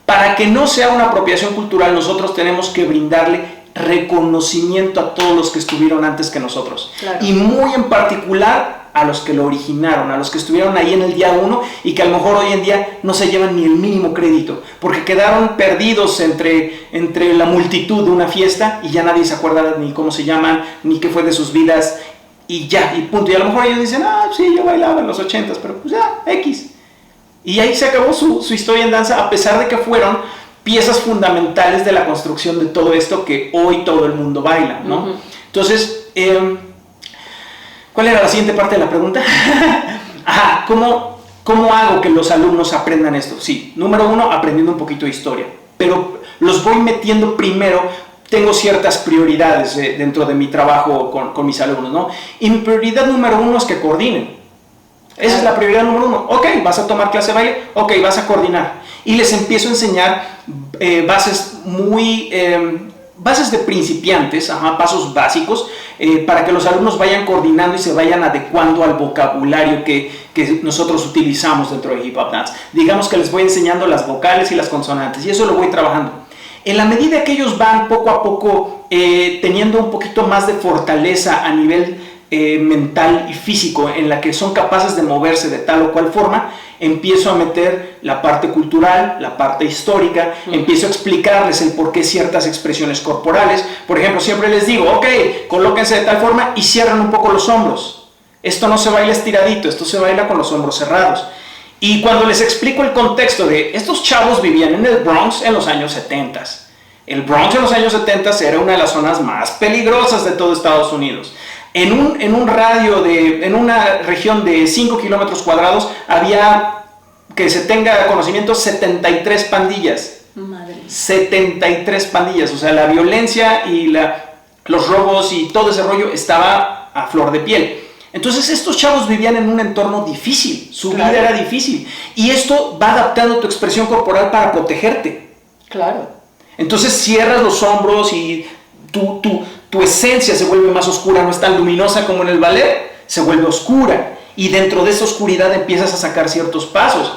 Para que no sea una apropiación cultural, nosotros tenemos que brindarle reconocimiento a todos los que estuvieron antes que nosotros. Claro. Y muy en particular a los que lo originaron, a los que estuvieron ahí en el día 1 y que a lo mejor hoy en día no se llevan ni el mínimo crédito, porque quedaron perdidos entre la multitud de una fiesta y ya nadie se acuerda ni cómo se llaman, ni qué fue de sus vidas, y ya, y punto. Y a lo mejor ellos dicen, sí, yo bailaba en los 80s, pero pues ya, X. Y ahí se acabó su historia en danza, a pesar de que fueron piezas fundamentales de la construcción de todo esto que hoy todo el mundo baila, ¿no? Uh-huh. Entonces, ¿cuál era la siguiente parte de la pregunta? Ajá, ¿cómo hago que los alumnos aprendan esto? Sí, número 1, aprendiendo un poquito de historia, pero los voy metiendo primero. Tengo ciertas prioridades dentro de mi trabajo con mis alumnos, ¿no? Y mi prioridad número 1 es que coordinen. Esa es la prioridad número 1. Ok, vas a tomar clase de baile, ok, vas a coordinar. Y les empiezo a enseñar bases de principiantes, pasos básicos, para que los alumnos vayan coordinando y se vayan adecuando al vocabulario que nosotros utilizamos dentro de Hip Hop Dance. Digamos que les voy enseñando las vocales y las consonantes, y eso lo voy trabajando. En la medida que ellos van poco a poco teniendo un poquito más de fortaleza a nivel mental y físico, en la que son capaces de moverse de tal o cual forma, empiezo a meter la parte cultural, la parte histórica, empiezo a explicarles el por qué ciertas expresiones corporales. Por ejemplo, siempre les digo, ok, colóquense de tal forma y cierran un poco los hombros. Esto no se baila estiradito, esto se baila con los hombros cerrados. Y cuando les explico el contexto de estos chavos vivían en el Bronx en los años 70. El Bronx en los años 70 era una de las zonas más peligrosas de todo Estados Unidos. En una región de 5 kilómetros cuadrados había, que se tenga conocimiento, 73 pandillas. Madre. 73 pandillas, o sea, la violencia y los robos y todo ese rollo estaba a flor de piel. Entonces estos chavos vivían en un entorno difícil, su vida era difícil, y esto va adaptando tu expresión corporal para protegerte. Claro. Entonces cierras los hombros y tu esencia se vuelve más oscura, no es tan luminosa como en el ballet, se vuelve oscura, y dentro de esa oscuridad empiezas a sacar ciertos pasos.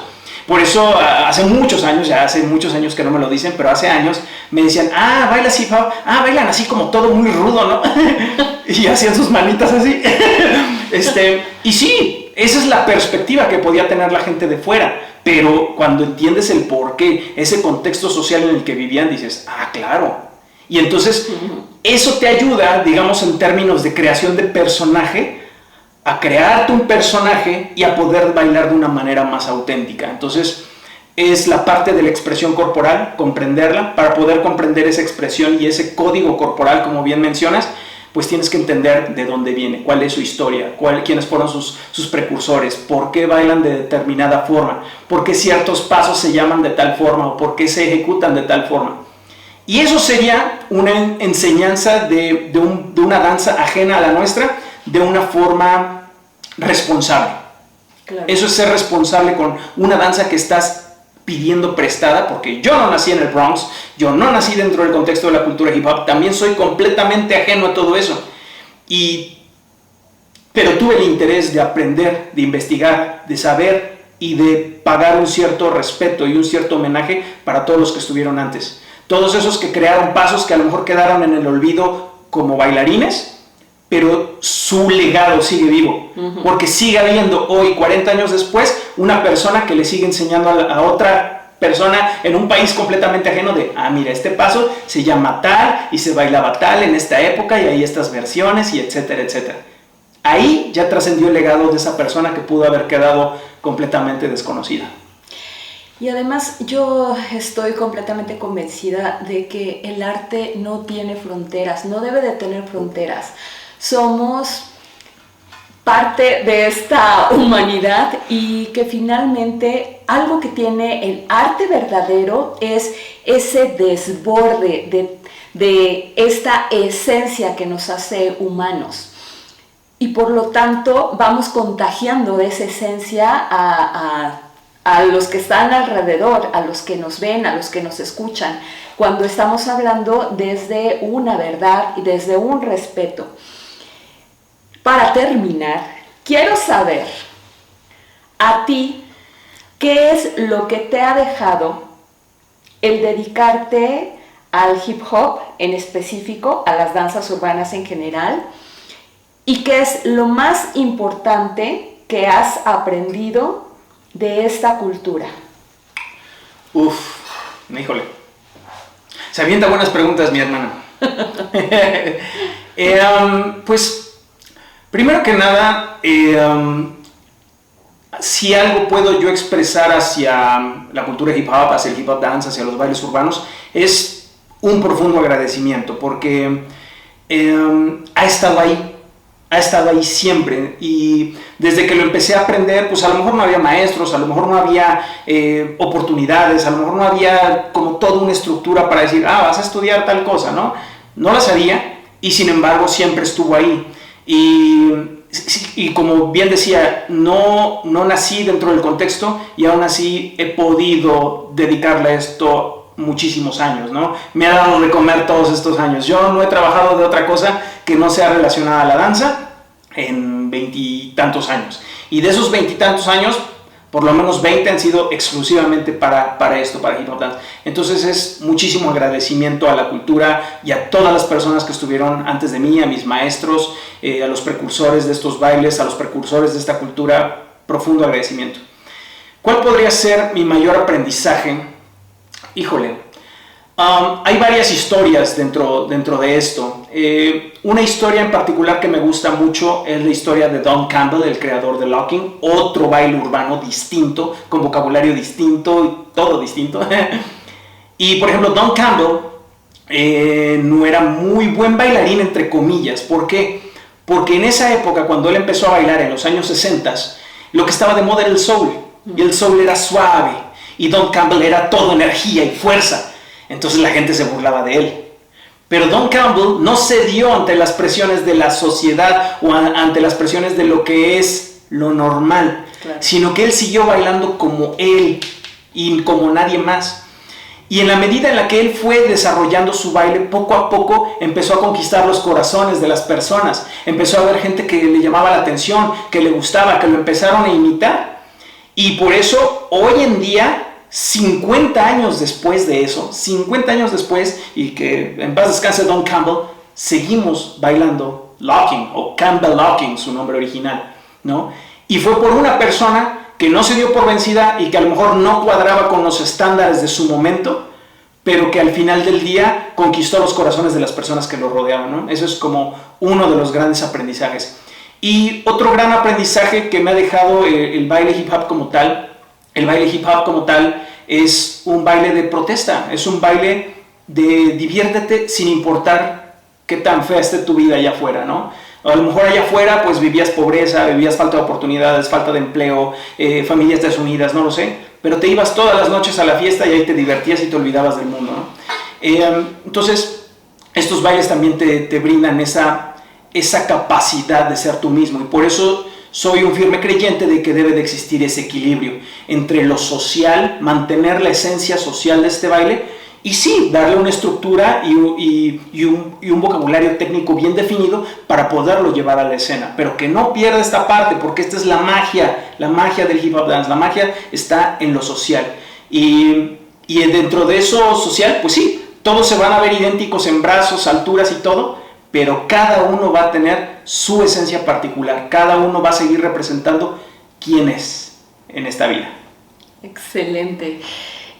Por eso hace muchos años, ya hace muchos años que no me lo dicen, pero hace años me decían, bailas hip hop, bailan así como todo muy rudo, ¿no? Y hacían sus manitas así. Y sí, esa es la perspectiva que podía tener la gente de fuera, pero cuando entiendes el porqué, ese contexto social en el que vivían, dices, claro. Y entonces eso te ayuda, digamos, en términos de creación de personaje, a crearte un personaje y a poder bailar de una manera más auténtica. Entonces es la parte de la expresión corporal, comprenderla. Para poder comprender esa expresión y ese código corporal, como bien mencionas, pues tienes que entender de dónde viene, cuál es su historia, quiénes fueron sus precursores, por qué bailan de determinada forma, por qué ciertos pasos se llaman de tal forma o por qué se ejecutan de tal forma. Y eso sería una enseñanza de una danza ajena a la nuestra, de una forma responsable. Claro. Eso es ser responsable con una danza que estás pidiendo prestada, porque yo no nací en el Bronx, yo no nací dentro del contexto de la cultura hip hop, también soy completamente ajeno a todo eso. Pero tuve el interés de aprender, de investigar, de saber y de pagar un cierto respeto y un cierto homenaje para todos los que estuvieron antes. Todos esos que crearon pasos que a lo mejor quedaron en el olvido como bailarines, pero su legado sigue vivo, porque sigue habiendo hoy, 40 años después, una persona que le sigue enseñando a otra persona en un país completamente ajeno de, mira, este paso se llama tal y se bailaba tal en esta época y hay estas versiones y etcétera, etcétera. Ahí ya trascendió el legado de esa persona que pudo haber quedado completamente desconocida. Y además yo estoy completamente convencida de que el arte no tiene fronteras, no debe de tener fronteras. Somos parte de esta humanidad y que finalmente algo que tiene el arte verdadero es ese desborde de esta esencia que nos hace humanos. Y por lo tanto vamos contagiando de esa esencia a los que están alrededor, a los que nos ven, a los que nos escuchan, cuando estamos hablando desde una verdad y desde un respeto. Para terminar, quiero saber a ti qué es lo que te ha dejado el dedicarte al hip hop en específico, a las danzas urbanas en general, y qué es lo más importante que has aprendido de esta cultura. Híjole. Se avienta buenas preguntas, mi hermana. Pues, primero que nada, si algo puedo yo expresar hacia la cultura hip hop, hacia el hip hop dance, hacia los bailes urbanos, es un profundo agradecimiento, porque ha estado ahí siempre, y desde que lo empecé a aprender, pues a lo mejor no había maestros, a lo mejor no había oportunidades, a lo mejor no había como toda una estructura para decir, vas a estudiar tal cosa, ¿no? No las había, y sin embargo siempre estuvo ahí. Y como bien decía, no nací dentro del contexto y aún así he podido dedicarle a esto muchísimos años, ¿no? Me ha dado de comer todos estos años. Yo no he trabajado de otra cosa que no sea relacionada a la danza en 20 y tantos años. Y de esos 20 y tantos años, por lo menos 20 han sido exclusivamente para esto, para hip hop dance. Entonces es muchísimo agradecimiento a la cultura y a todas las personas que estuvieron antes de mí, a mis maestros, a los precursores de estos bailes, a los precursores de esta cultura, profundo agradecimiento. ¿Cuál podría ser mi mayor aprendizaje? Híjole, hay varias historias dentro de esto. Una historia en particular que me gusta mucho es la historia de Don Campbell, el creador de locking, otro baile urbano distinto, con vocabulario distinto y todo distinto. Y por ejemplo, Don Campbell no era muy buen bailarín, entre comillas. ¿Por qué? Porque en esa época, cuando él empezó a bailar en los años 60, lo que estaba de moda era el soul, y el soul era suave, y Don Campbell era todo energía y fuerza. Entonces la gente se burlaba de él. Pero Don Campbell no cedió ante las presiones de la sociedad o ante las presiones de lo que es lo normal, claro, sino que él siguió bailando como él y como nadie más. Y en la medida en la que él fue desarrollando su baile, poco a poco empezó a conquistar los corazones de las personas. Empezó a haber gente que le llamaba la atención, que le gustaba, que lo empezaron a imitar. Y por eso, hoy en día, 50 años después de eso, 50 años después, y que en paz descanse Don Campbell, seguimos bailando locking, o Campbell locking, su nombre original, ¿no? Y fue por una persona que no se dio por vencida y que a lo mejor no cuadraba con los estándares de su momento, pero que al final del día conquistó los corazones de las personas que lo rodeaban, ¿no? Eso es como uno de los grandes aprendizajes. Y otro gran aprendizaje que me ha dejado el baile hip hop como tal, el baile hip hop como tal es un baile de protesta, es un baile de diviértete sin importar qué tan fea esté tu vida allá afuera, ¿no? A lo mejor allá afuera pues vivías pobreza, vivías falta de oportunidades, falta de empleo, familias desunidas, no lo sé, pero te ibas todas las noches a la fiesta y ahí te divertías y te olvidabas del mundo, ¿no? Entonces, estos bailes también te brindan esa capacidad de ser tú mismo, y por eso soy un firme creyente de que debe de existir ese equilibrio entre lo social, mantener la esencia social de este baile, y sí, darle una estructura y un vocabulario técnico bien definido para poderlo llevar a la escena, pero que no pierda esta parte, porque esta es la magia del hip hop dance. La magia está en lo social, y dentro de eso social, pues sí, todos se van a ver idénticos en brazos, alturas y todo, pero cada uno va a tener su esencia particular, cada uno va a seguir representando quién es en esta vida. Excelente.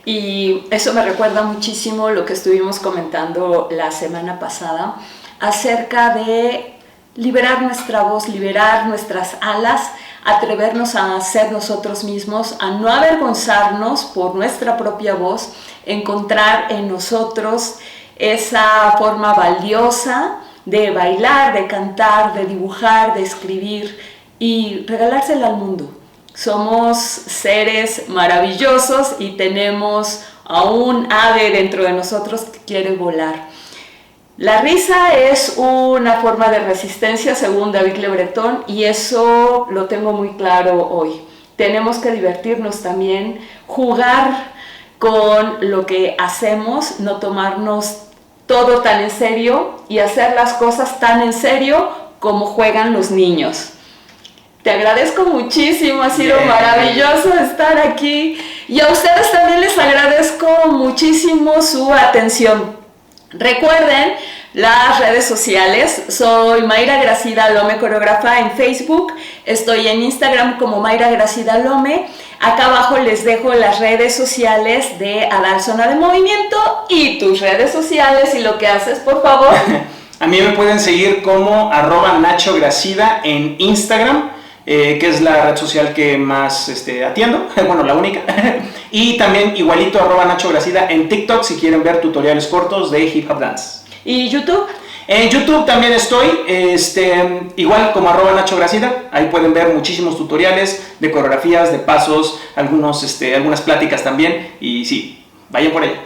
Y eso me recuerda muchísimo lo que estuvimos comentando la semana pasada acerca de liberar nuestra voz, liberar nuestras alas, atrevernos a ser nosotros mismos, a no avergonzarnos por nuestra propia voz, encontrar en nosotros esa forma valiosa de bailar, de cantar, de dibujar, de escribir y regalársela al mundo. Somos seres maravillosos y tenemos a un ave dentro de nosotros que quiere volar. La risa es una forma de resistencia según David Le Breton, y eso lo tengo muy claro hoy. Tenemos que divertirnos también, jugar con lo que hacemos, no tomarnos todo tan en serio y hacer las cosas tan en serio como juegan los niños. Te agradezco muchísimo, ha sido maravilloso estar aquí, y a ustedes también les agradezco muchísimo su atención. Recuerden las redes sociales, soy Mayra Gracida Lome, coreógrafa en Facebook, estoy en Instagram como Mayra Gracida Lome. Acá abajo les dejo las redes sociales de Adal Zona de Movimiento y tus redes sociales y lo que haces, por favor. A mí me pueden seguir como @NachoGracida en Instagram, que es la red social que más atiendo, bueno, la única. Y también igualito @NachoGracida en TikTok si quieren ver tutoriales cortos de hip hop dance. ¿Y YouTube? En YouTube también estoy, igual como @NachoGracida, ahí pueden ver muchísimos tutoriales de coreografías, de pasos, algunas pláticas también, y sí, vayan por allá.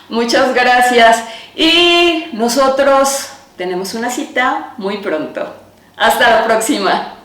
Muchas gracias, y nosotros tenemos una cita muy pronto. Hasta la próxima.